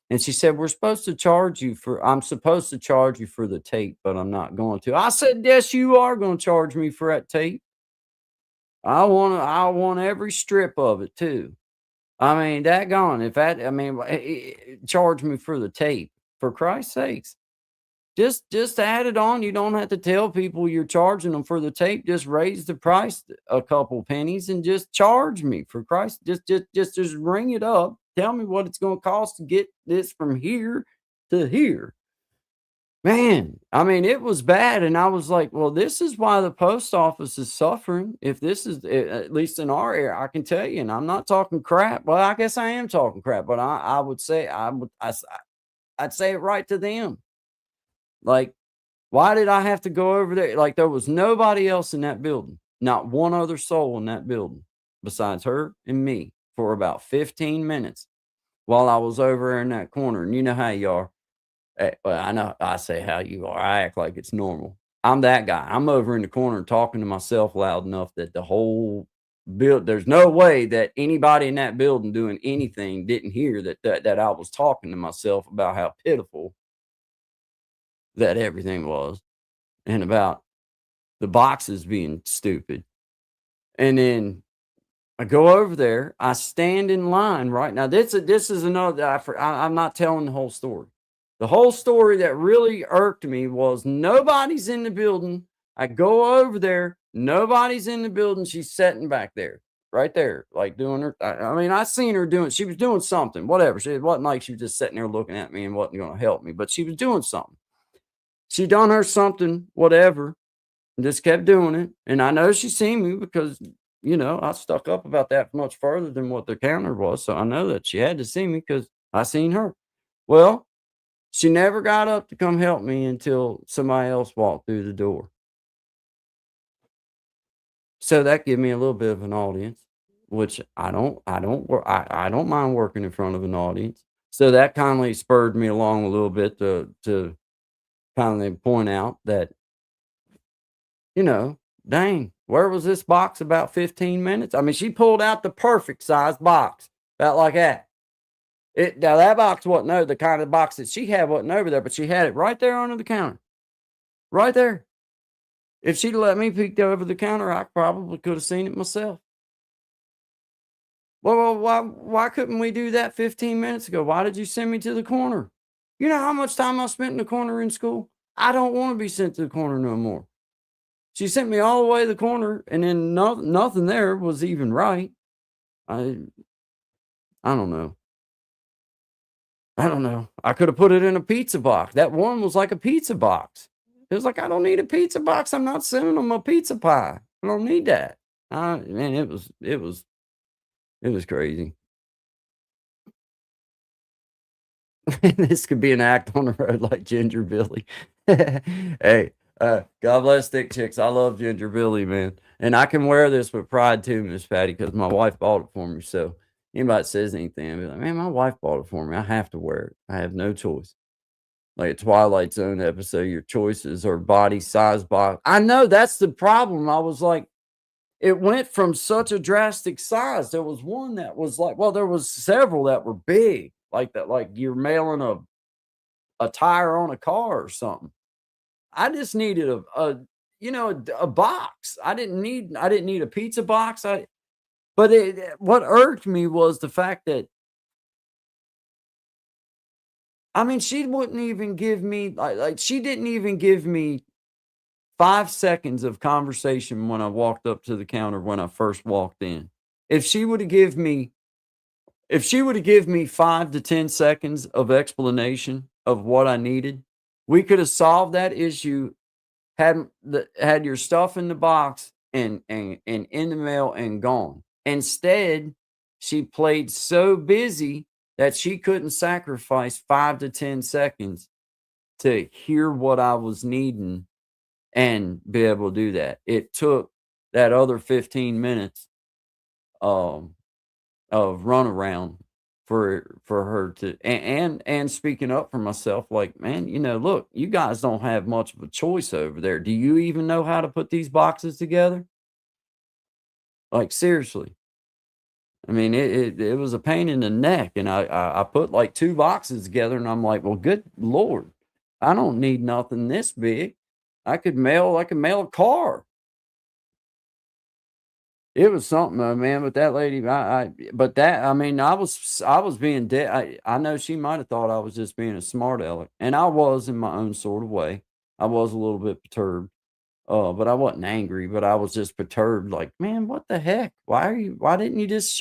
And she said, I'm supposed to charge you for the tape, but I'm not going to. I said, yes, you are going to charge me for that tape. I want every strip of it too. I mean, daggone, if that, I mean, charge me for the tape, for Christ's sakes. Just add it on. You don't have to tell people you're charging them for the tape. Just raise the price a couple pennies and just charge me for Christ. Just ring it up. Tell me what it's going to cost to get this from here to here. Man, I mean, it was bad, and I was like, "Well, this is why the post office is suffering. If this is at least in our area, I can tell you, and I'm not talking crap. Well, I guess I am talking crap, but I would say I'd say it right to them. Like, why did I have to go over there? Like, there was nobody else in that building, not one other soul in that building besides her and me for about 15 minutes while I was over there in that corner. And you know how you are. Well, I know I say how you are. I act like it's normal. I'm that guy. I'm over in the corner talking to myself loud enough that the whole there's no way that anybody in that building doing anything didn't hear that I was talking to myself about how pitiful that everything was and about the boxes being stupid. And then I go over there, I stand in line right now. This is another, I'm not telling the whole story. The whole story that really irked me was nobody's in the building. I go over there, nobody's in the building. She's sitting back there, right there, like doing her. I mean, I seen her she was doing something, whatever. It wasn't like she was just sitting there looking at me and wasn't going to help me, but she was doing something. She done her something, whatever, and just kept doing it. And I know she seen me because, I stuck up about that much further than what the counter was. So I know that she had to see me because I seen her. Well, she never got up to come help me until somebody else walked through the door. So that gave me a little bit of an audience, which I don't mind working in front of an audience. So that kindly spurred me along a little bit to kindly point out that, dang, where was this box about 15 minutes? I mean, she pulled out the perfect size box, about like that. Now that box wasn't over, the kind of box that she had wasn't over there, but she had it right there under the counter. Right there. If she'd let me peek over the counter, I probably could have seen it myself. Well, why couldn't we do that 15 minutes ago? Why did you send me to the corner? You know how much time I spent in the corner in school? I don't want to be sent to the corner no more. She sent me all the way to the corner, and then nothing there was even right. I don't know. I don't know. I could have put it in a pizza box. That one was like a pizza box. It was like, I don't need a pizza box. I'm not sending them a pizza pie. I don't need that. Man, it was crazy. This could be an act on the road like Ginger Billy. Hey, God bless thick chicks. I love Ginger Billy, man. And I can wear this with pride too, Miss Patty, because my wife bought it for me. So anybody that says anything, I'll be like, man, my wife bought it for me. I have to wear it. I have no choice. Like a Twilight Zone episode, your choices are body size box. I know that's the problem. I was like, it went from such a drastic size. There was one that was like, well, there was several that were big, like that, like you're mailing a tire on a car or something. I just needed a box. I didn't need a pizza box. But what irked me was the fact that, I mean, she wouldn't even give me like she didn't even give me 5 seconds of conversation when I walked up to the counter when I first walked in. If she would have give me 5 to 10 seconds of explanation of what I needed, we could have solved that issue, had your stuff in the box and in the mail and gone. Instead, she played so busy that she couldn't sacrifice 5 to 10 seconds to hear what I was needing and be able to do that. It took that other 15 minutes of runaround for her to, and speaking up for myself, like, man, look, you guys don't have much of a choice over there. Do you even know how to put these boxes together? Like, seriously. I mean, it was a pain in the neck, and I put like 2 boxes together, and I'm like, well, good Lord, I don't need nothing this big. I could mail a car. It was something, man, but that lady, I mean, I was being dead. I know she might have thought I was just being a smart aleck, and I was in my own sort of way. I was a little bit perturbed. But I wasn't angry, but I was just perturbed, like, man, what the heck? Why didn't you just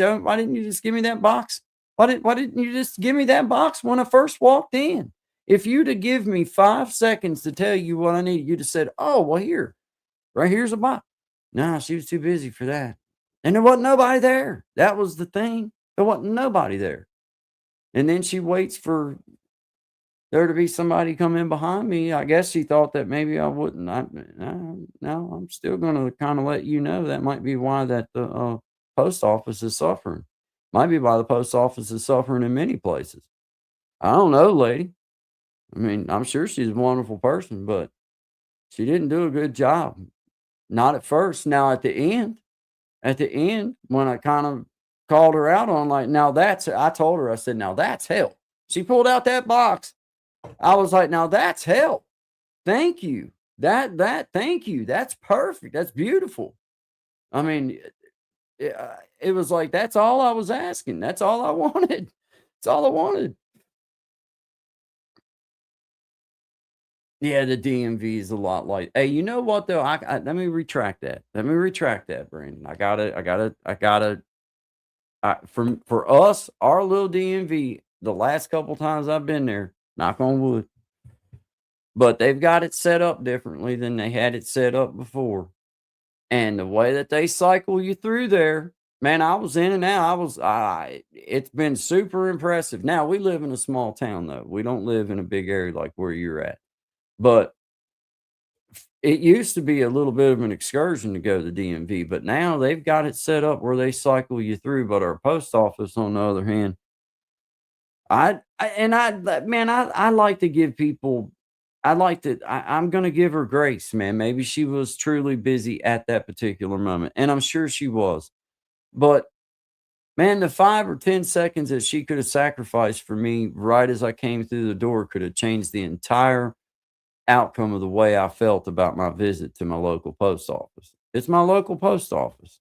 give me that box? Why didn't you just give me that box when I first walked in? If you'd have give me 5 seconds to tell you what I needed, you'd have said, oh, well, here's a box. No, she was too busy for that. And there wasn't nobody there. That was the thing. There wasn't nobody there. And then she waits for there to be somebody come in behind me. I guess she thought that maybe I wouldn't. No, I'm still going to kind of let you know that might be why that the post office is suffering. Might be why the post office is suffering in many places. I don't know, lady. I mean, I'm sure she's a wonderful person, but she didn't do a good job. Not at first. Now at the end, when I kind of called her out on, like, I told her, I said, now that's hell. She pulled out that box. I was like, now that's help. Thank you. Thank you. That's perfect. That's beautiful. I mean, it was like, that's all I was asking. That's all I wanted. That's all I wanted. Yeah, the DMV is a lot like, hey, you know what though? Let me retract that. Brandon. For us, our little DMV, the last couple times I've been there, knock on wood, but they've got it set up differently than they had it set up before. And the way that they cycle you through there, man, I was in and out. It's been super impressive. Now, we live in a small town, though. We don't live in a big area like where you're at. But it used to be a little bit of an excursion to go to the DMV, but now they've got it set up where they cycle you through. But our post office, on the other hand, I like to give people, I'm going to give her grace, man. Maybe she was truly busy at that particular moment, and I'm sure she was. But man, the 5 or 10 seconds that she could have sacrificed for me right as I came through the door could have changed the entire outcome of the way I felt about my visit to my local post office. It's my local post office,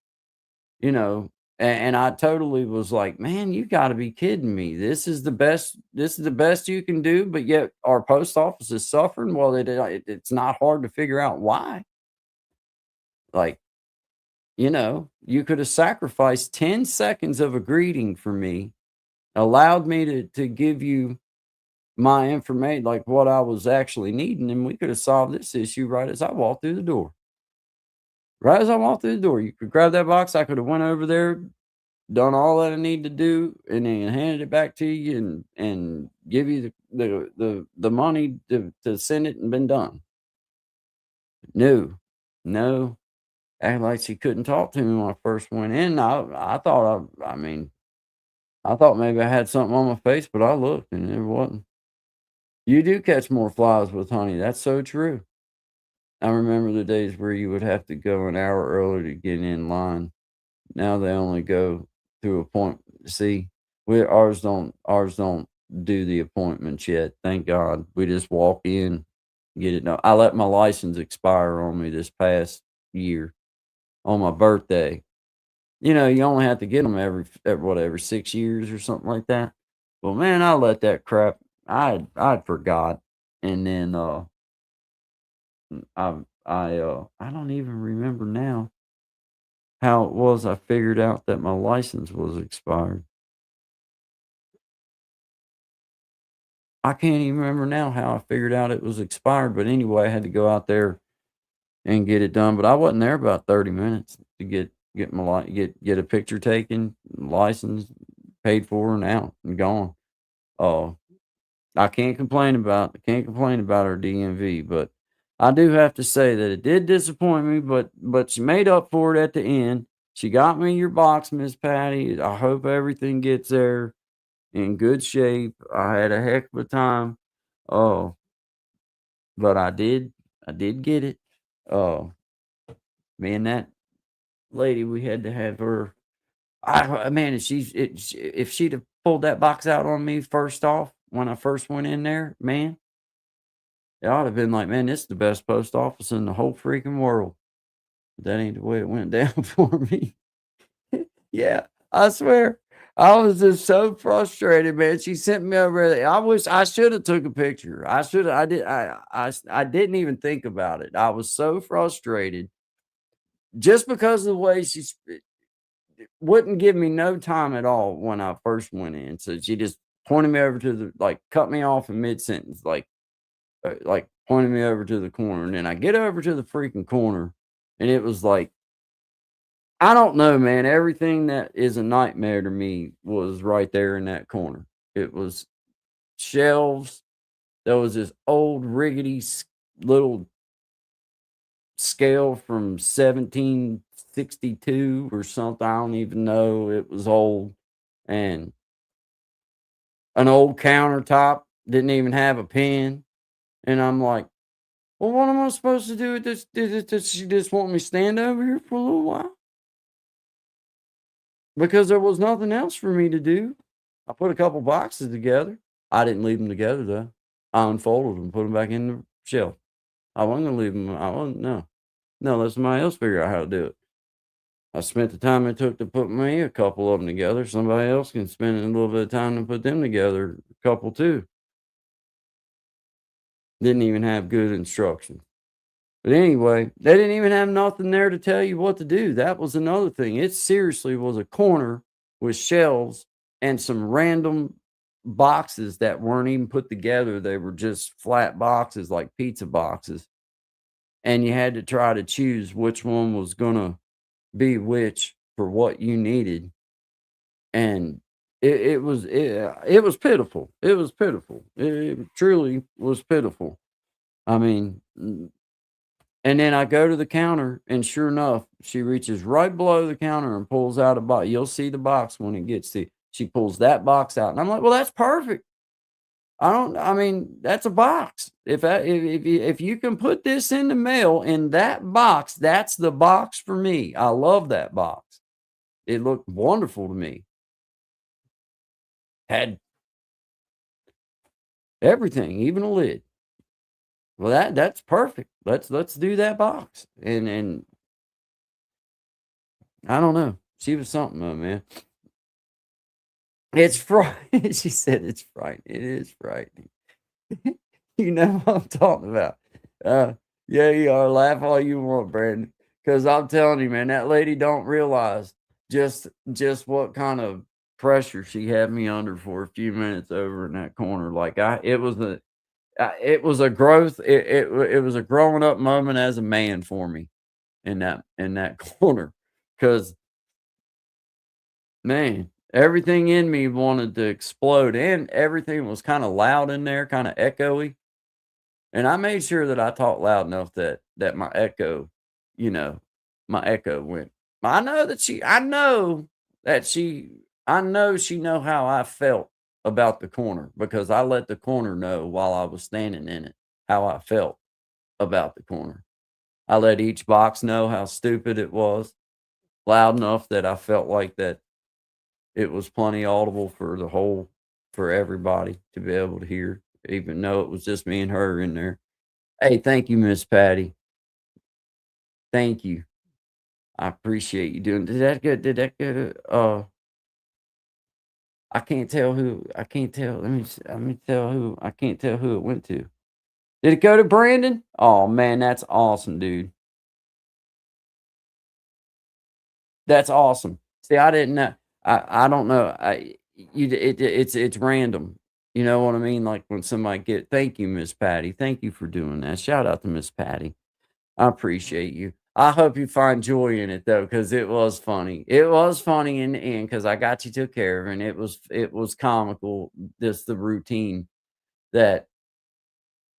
And I totally was like, man, you got to be kidding me. This is the best. This is the best you can do. But yet our post office is suffering. Well, it's not hard to figure out why. Like, you could have sacrificed 10 seconds of a greeting for me, allowed me to give you my information, like what I was actually needing, and we could have solved this issue right as I walked through the door. Right as I walked through the door, you could grab that box. I could have went over there, done all that I need to do, and then handed it back to you and give you the money to send it and been done. No, no, acting like she couldn't talk to me when I first went in. I thought I thought maybe I had something on my face, but I looked and there wasn't. You do catch more flies with honey. That's so true. I remember the days where you would have to go an hour early to get in line. Now they only go through appointment. See, ours don't do the appointments yet. Thank God. We just walk in, get it done. I let my license expire on me this past year on my birthday. You only have to get them every 6 years or something like that. Well, man, I let that crap. I'd forgot, and then I don't even remember now how it was I figured out that my license was expired. I can't even remember now how I figured out it was expired, but anyway, I had to go out there and get it done. But I wasn't there about 30 minutes to get my get a picture taken, license paid for, and out and gone. Oh, I can't complain about our DMV, but I do have to say that it did disappoint me, but she made up for it at the end. She got me your box, Miss Patty. I hope everything gets there in good shape. I had a heck of a time. Oh, but I did get it. Oh, me and that lady, we had to have her. Man, if she'd have pulled that box out on me first off when I first went in there, man, it ought to have been like, man, this is the best post office in the whole freaking world. But that ain't the way it went down for me. Yeah, I swear. I was just so frustrated, man. She sent me over there. I wish I should have took a picture. I should have. I didn't even think about it. I was so frustrated just because of the way wouldn't give me no time at all when I first went in. So she just pointed me over to cut me off in mid sentence, like pointing me over to the corner. And then I get over to the freaking corner, and it was like, I don't know, man. Everything that is a nightmare to me was right there in that corner. It was shelves. There was this old rickety little scale from 1762 or something. I don't even know. It was old. And an old countertop didn't even have a pen. And I'm like, well, what am I supposed to do with this? Does she just want me to stand over here for a little while? Because there was nothing else for me to do. I put a couple boxes together. I didn't leave them together though. I unfolded them, put them back in the shelf. I wasn't gonna leave them. I wasn't. No, let somebody else figure out how to do it. I spent the time it took to put me a couple of them together. Somebody else can spend a little bit of time to put them together. A couple too. Didn't even have good instructions. But anyway, they didn't even have nothing there to tell you what to do. That was another thing. It seriously was a corner with shelves and some random boxes that weren't even put together. They were just flat boxes like pizza boxes. And you had to try to choose which one was going to be which for what you needed. And it was pitiful. It was pitiful. It truly was pitiful. I mean, and then I go to the counter, and sure enough, she reaches right below the counter and pulls out a box. You'll see the box when it gets to. She pulls that box out, and I'm like, "Well, that's perfect. I mean, that's a box. If you can put this in the mail in that box, that's the box for me. I love that box. It looked wonderful to me. Had everything, even a lid. Well, that's perfect. Let's do that box." And I don't know. She was something though, man. It's frightening. She said it's frightening. It is frightening. You know what I'm talking about. Uh, yeah, you are. Laugh all you want, Brandon. Because I'm telling you, man, that lady don't realize just what kind of pressure she had me under for a few minutes over in that corner. Like it was a growth. It was a growing up moment as a man for me in that corner. Because man, everything in me wanted to explode, and everything was kind of loud in there, kind of echoey. And I made sure that I talked loud enough that my echo, you know, my echo went. I know she know how I felt about the corner because I let the corner know while I was standing in it how I felt about the corner. I let each box know how stupid it was, loud enough that I felt like that it was plenty audible for everybody to be able to hear, even though it was just me and her in there. Hey, thank you, Miss Patty. Thank you. I appreciate you doing. Did that good? Did that good? I can't tell who. I can't tell. Let me tell who. I can't tell who it went to. Did it go to Brandon? Oh man, that's awesome, dude. That's awesome. See, I didn't know. I don't know. It's random. You know what I mean? Like when somebody get. Thank you, Miss Patty. Thank you for doing that. Shout out to Miss Patty. I appreciate you. I hope you find joy in it though, because it was funny. It was funny in the end because I got you took care of, and it was comical. Just the routine that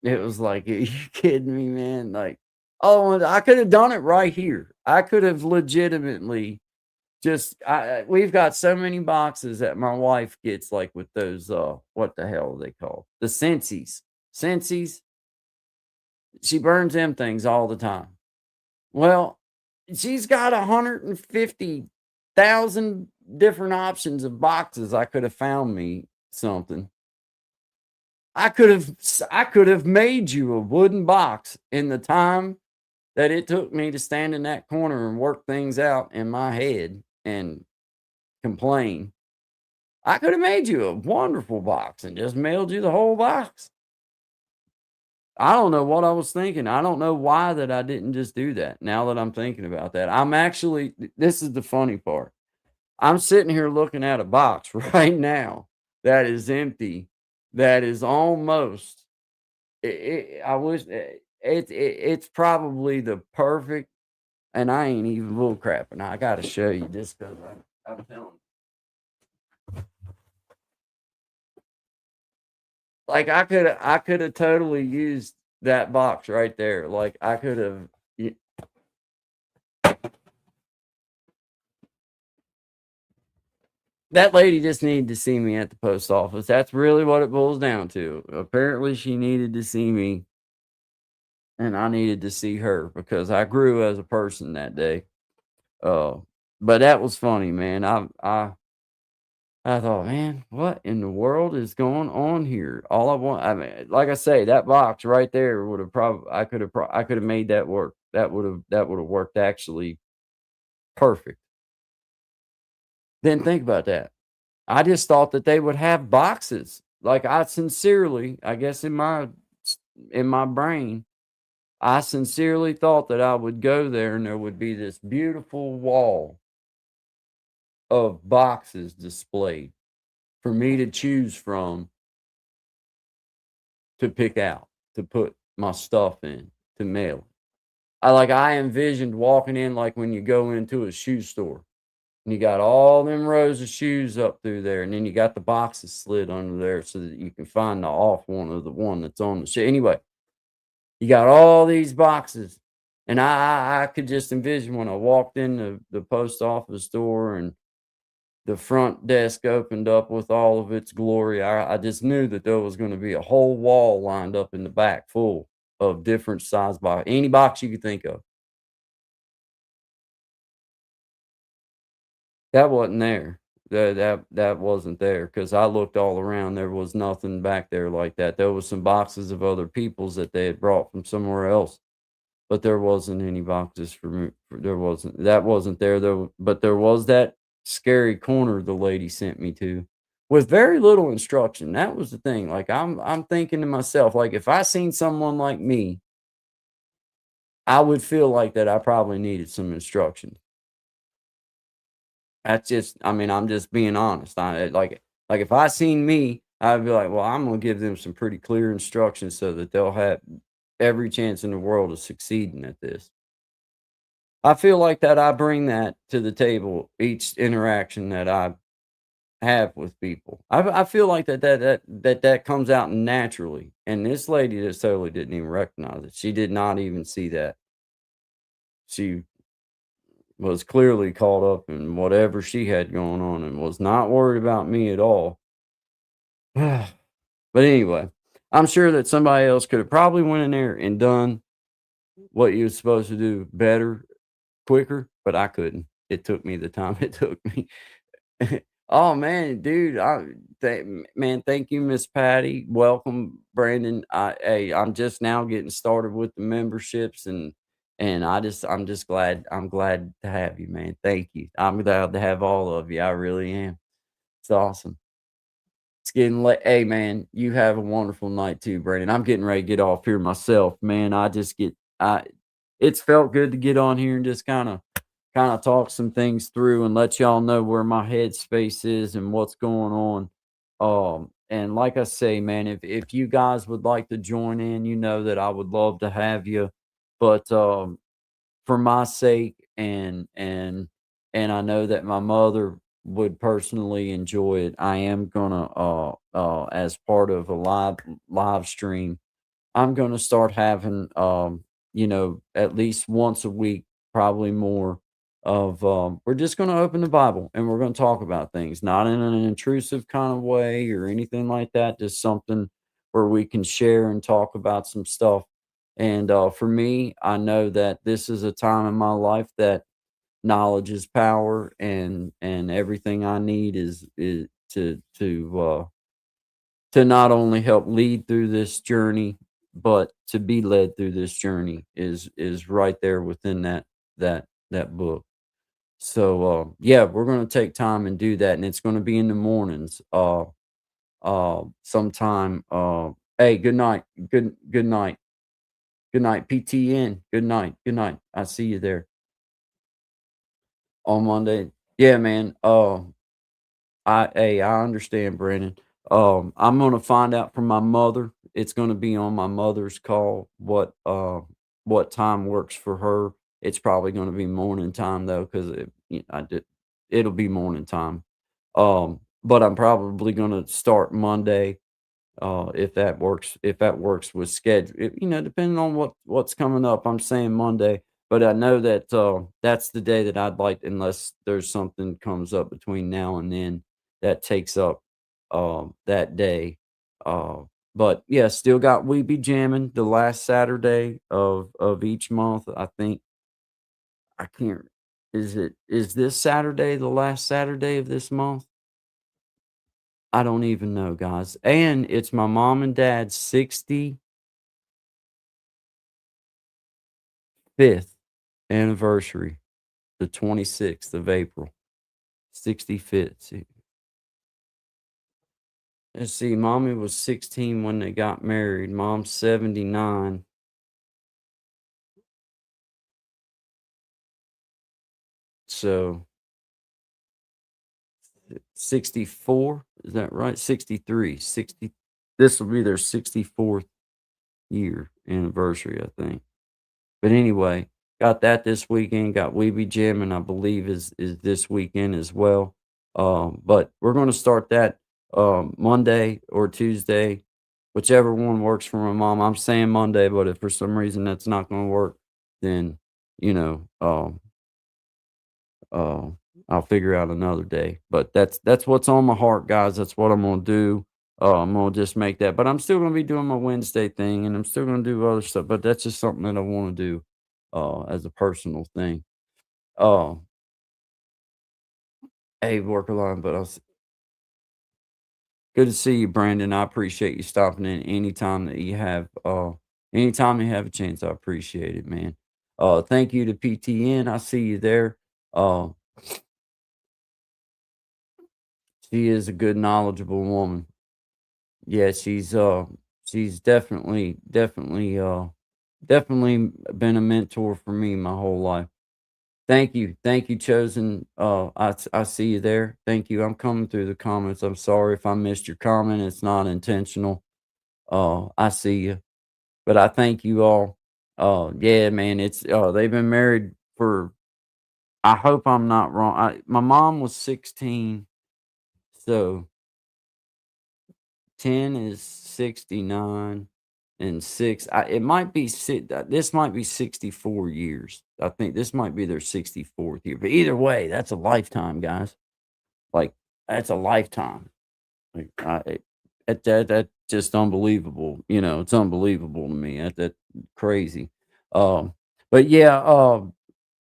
it was like, are you kidding me, man? Like, oh, I could have done it right here. I could have legitimately we've got so many boxes that my wife gets like with those what the hell are they called? The Sensies. Sensies. She burns them things all the time. Well, she's got 150,000 different options of boxes. I could have found me something. I could have made you a wooden box in the time that it took me to stand in that corner and work things out in my head and complain. I could have made you a wonderful box and just mailed you the whole box. I don't know what I was thinking. I don't know why that I didn't just do that. Now that I'm thinking about that, this is the funny part. I'm sitting here looking at a box right now that is empty, that is almost, I wish it's probably the perfect, and I ain't even bull crapping. I got to show you just because I'm telling you. Like I could have totally used that box right there. Like I could have. That lady just needed to see me at the post office. That's really what it boils down to. Apparently, she needed to see me, and I needed to see her because I grew as a person that day. But that was funny, man. I thought, man, what in the world is going on here? All I want, I mean, like I say, that box right there would have probably, I could have made that work. That would have worked actually perfect. Then think about that. I just thought that they would have boxes. Like I sincerely, I guess in my brain, I sincerely thought that I would go there and there would be this beautiful wall of boxes displayed for me to choose from, to pick out, to put my stuff in, to mail. I envisioned walking in like when you go into a shoe store and you got all them rows of shoes up through there, and then you got the boxes slid under there so that you can find the off one of the one that's on the shoe. Anyway, you got all these boxes, and I could just envision when I walked in the post office door and the front desk opened up with all of its glory. I just knew that there was going to be a whole wall lined up in the back full of different size box, any box you could think of. That wasn't there. That wasn't there because I looked all around. There was nothing back there like that. There was some boxes of other people's that they had brought from somewhere else, but there wasn't any boxes for me. There wasn't there though, but there was that scary corner the lady sent me to with very little instruction. That was the thing. Like I'm thinking to myself, like if I seen someone like me, I would feel like that I probably needed some instruction. That's just, I mean, I'm just being honest. Like if I seen me, I'd be like, well, I'm gonna give them some pretty clear instructions so that they'll have every chance in the world of succeeding at this. I feel like that I bring that to the table each interaction that I have with people. I feel like that comes out naturally. And this lady just totally didn't even recognize it. She did not even see that. She was clearly caught up in whatever she had going on and was not worried about me at all. But anyway, I'm sure that somebody else could have probably went in there and done what you was supposed to do better, quicker, but I couldn't. It took me the time it took me. Oh man, dude, man, thank you, Miss Patty. Welcome, Brandon. I'm just now getting started with the memberships and I'm just glad to have you, man. Thank you. I'm glad to have all of you. I really am. It's awesome. It's getting late. Hey, man, you have a wonderful night too, Brandon. I'm getting ready to get off here myself, man. It's felt good to get on here and just kind of talk some things through and let y'all know where my headspace is and what's going on. And like I say, man, if you guys would like to join in, you know that I would love to have you. But for my sake and I know that my mother would personally enjoy it, I am gonna as part of a live stream, I'm gonna start having at least once a week, probably more of we're just gonna open the Bible and we're gonna talk about things, not in an intrusive kind of way or anything like that, just something where we can share and talk about some stuff. And for me, I know that this is a time in my life that knowledge is power and everything I need is to not only help lead through this journey, but to be led through this journey is right there within that book. So yeah, we're gonna take time and do that, and it's gonna be in the mornings. Sometime. Hey, good night. Good night. Good night, PTN. Good night. Good night. I see you there on Monday. Yeah, man. I understand, Brandon. I'm gonna find out from my mother. It's gonna be on my mother's call what time works for her. It's probably gonna be morning time though, because it'll be morning time. But I'm probably gonna start Monday, if that works with schedule. Depending on what's coming up. I'm saying Monday, but I know that that's the day that I'd like, unless there's something comes up between now and then that takes up that day. Uh, but yeah, still got We Be Jamming the last Saturday of each month. I think I can't. Is this Saturday the last Saturday of this month? I don't even know, guys. And it's my mom and dad's 65th anniversary, the 26th of April. 65th. Let's see, mommy was 16 when they got married. Mom's 79. So 64, is that right? 63. 60. This will be their 64th year anniversary, I think. But anyway, got that this weekend. Got Weeby Jim, and I believe is this weekend as well. But we're going to start that Monday or Tuesday, whichever one works for my mom. I'm saying Monday, but if for some reason that's not going to work, then you know, uh, I'll figure out another day. But that's what's on my heart, guys. That's what I'm gonna do. I'm gonna just make that, but I'm still gonna be doing my Wednesday thing, and I'm still gonna do other stuff. But that's just something that I want to do, as a personal thing. Uh, hey, work alone, but good to see you, Brandon. I appreciate you stopping in anytime you have a chance. I appreciate it, man. Thank you to PTN. I see you there. Uh, she is a good, knowledgeable woman. Yeah, she's definitely been a mentor for me my whole life. Thank you, chosen. I see you there. Thank you. I'm coming through the comments. I'm sorry if I missed your comment. It's not intentional. I see you, but I thank you all. Yeah, man. It's they've been married for. I hope I'm not wrong. My mom was 16, so 10 is 69 and 6 it might be this might be 64 years. I think this might be their 64th year. But either way, that's a lifetime, guys. Like that's a lifetime. Like that's just unbelievable. It's unbelievable to me. That crazy. Um, but yeah,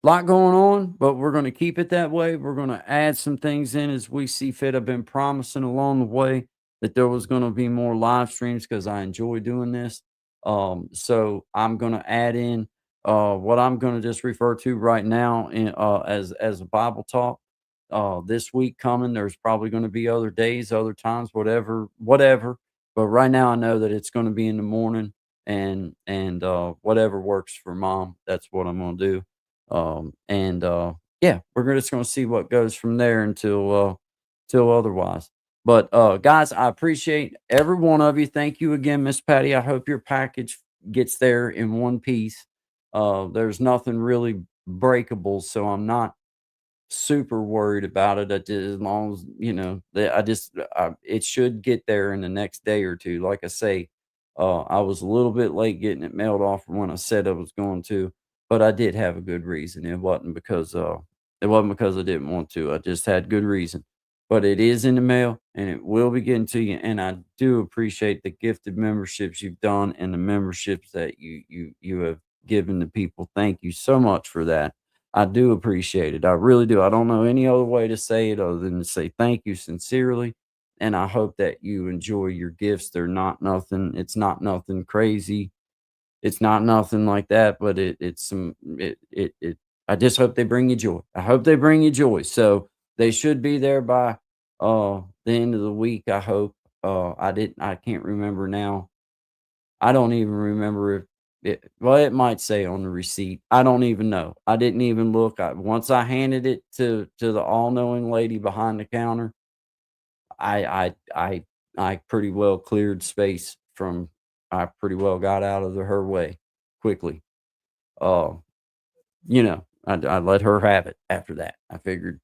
lot going on, but we're going to keep it that way. We're going to add some things in as we see fit. I've been promising along the way that there was going to be more live streams because I enjoy doing this. So I'm going to add in what I'm going to just refer to right now as a Bible talk this week coming. There's probably going to be other days, other times, whatever. But right now, I know that it's going to be in the morning, and whatever works for mom, that's what I'm going to do. And Yeah, we're just going to see what goes from there until otherwise. But guys, I appreciate every one of you. Thank you again, Miss Patty. I hope your package gets there in one piece. There's nothing really breakable, so I'm not super worried about it. As long as that it should get there in the next day or two. Like I say, I was a little bit late getting it mailed off from when I said I was going to, but I did have a good reason. It wasn't because I didn't want to. I just had good reason. But it is in the mail and it will be getting to you. And I do appreciate the gifted memberships you've done and the memberships that you have given the people. Thank you so much for that. I do appreciate it. I really do. I don't know any other way to say it other than to say thank you sincerely. And I hope that you enjoy your gifts. It's not nothing crazy. It's not nothing like that, but I just hope they bring you joy. I hope they bring you joy. So they should be there by the end of the week, I hope. I can't remember now. I don't even remember if it might say on the receipt. I don't even know. I didn't even look. Once I handed it to the all-knowing lady behind the counter, I pretty well cleared space from I pretty well got out of her way quickly. Uh, I let her have it after that. I figured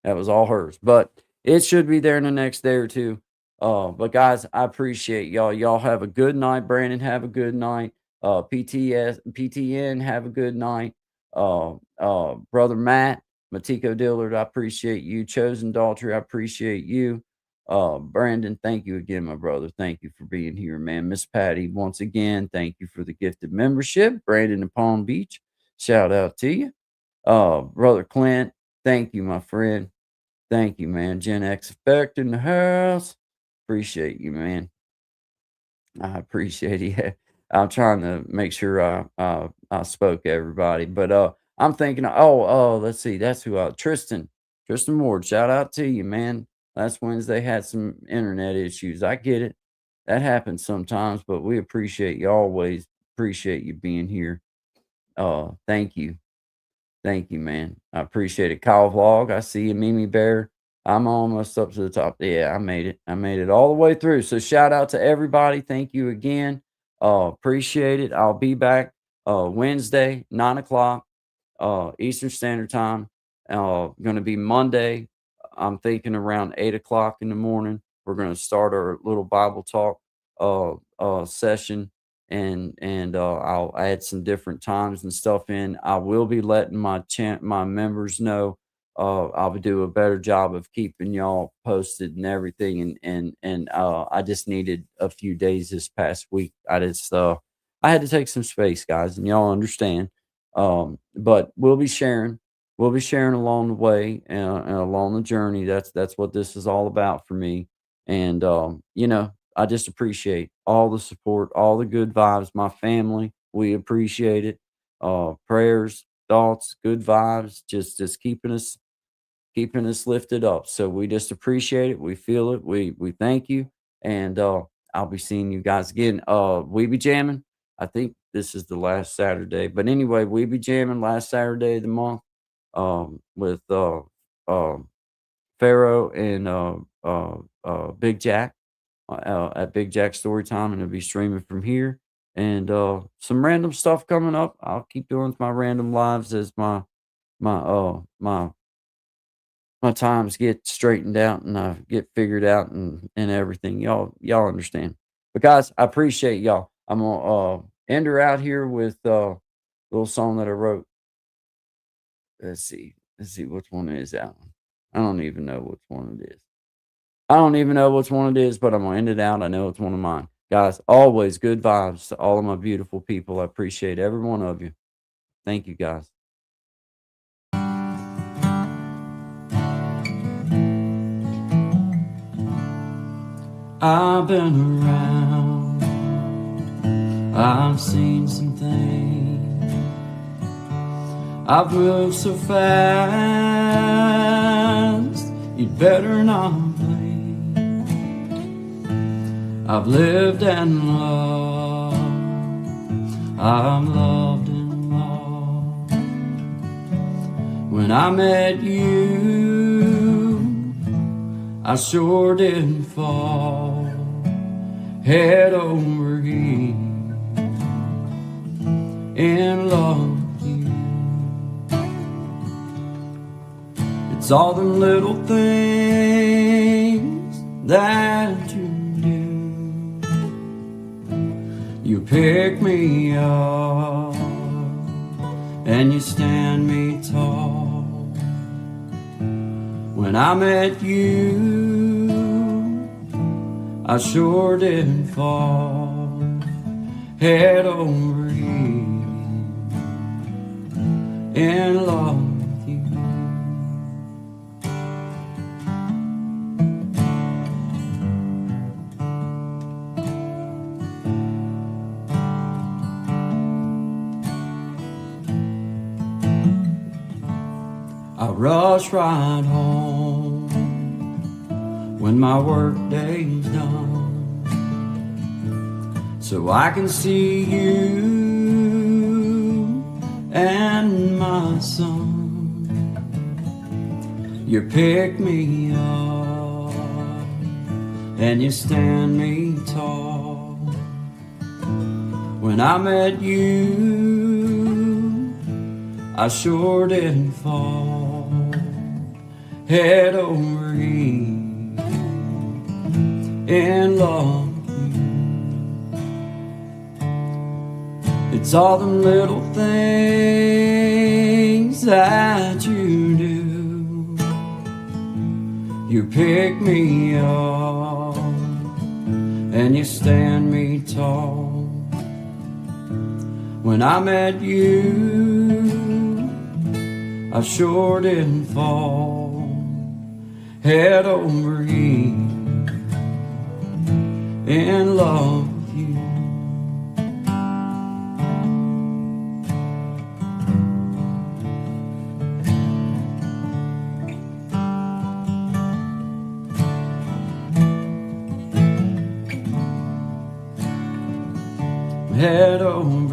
that was all hers, but it should be there in the next day or two. But guys, I appreciate y'all. Y'all have a good night. Brandon, have a good night. PTN, have a good night. Brother Matt, Matiko Dillard, I appreciate you. Chosen Daltrey, I appreciate you. Brandon, thank you again, my brother. Thank you for being here, man. Miss Patty, once again, thank you for the gifted membership. Brandon in Palm Beach, shout out to you. Brother Clint, thank you, my friend. Thank you, man. Gen X Effect in the house. Appreciate you, man. I appreciate it. I'm trying to make sure I spoke to everybody, but I'm thinking, let's see, that's who Tristan Ward. Shout out to you, man. Last Wednesday had some internet issues. I get it. That happens sometimes, but we appreciate you always. Appreciate you being here. Thank you. Thank you, man. I appreciate it. Kyle Vlog, I see you. Mimi Bear, I'm almost up to the top. Yeah, I made it. I made it all the way through. So shout out to everybody. Thank you again. Appreciate it. I'll be back Wednesday, 9 o'clock Eastern Standard Time. Going to be Monday. I'm thinking around 8 o'clock in the morning. We're going to start our little Bible talk session, and I'll add some different times and stuff in. I will be letting my members know. I'll do a better job of keeping y'all posted and everything. And I just needed a few days this past week. I had to take some space, guys, and y'all understand. But we'll be sharing. We'll be sharing along the way and along the journey. That's what this is all about for me. And I just appreciate all the support, all the good vibes. My family, we appreciate it. prayers, thoughts, good vibes, just keeping us lifted up. So we just appreciate it. We feel it. We thank you. And I'll be seeing you guys again. We be jamming. I think this is the last Saturday. But anyway, we be jamming last Saturday of the month with Pharaoh and Big Jack at Big Jack Storytime, and it'll be streaming from here. And some random stuff coming up. I'll keep doing my random lives as my my my times get straightened out and I get figured out and everything. Y'all understand. But guys, I appreciate y'all. I'm gonna end her out here with a little song that I wrote. Let's see. Let's see which one is that one. I don't even know which one it is. I don't even know which one it is, but I'm gonna end it out. I know it's one of mine. Guys, always good vibes to all of my beautiful people. I appreciate every one of you. Thank you, guys. I've been around, I've seen some things, I've moved so fast, you'd better not blink. I've lived and loved, I've loved and lost. When I met you, I sure did fall head over heels in love with you. It's all the little things that you do. You pick me up and you stand me tall. When I met you, I sure did fall head over heels in love with you. I rush right home when my work day's done, so I can see you and my son. You pick me up and you stand me tall. When I met you, I sure did fall head over heels in love with you. It's all the little things that you do. You pick me up and you stand me tall. When I met you, I sure did fall head over heels in love with you. Head over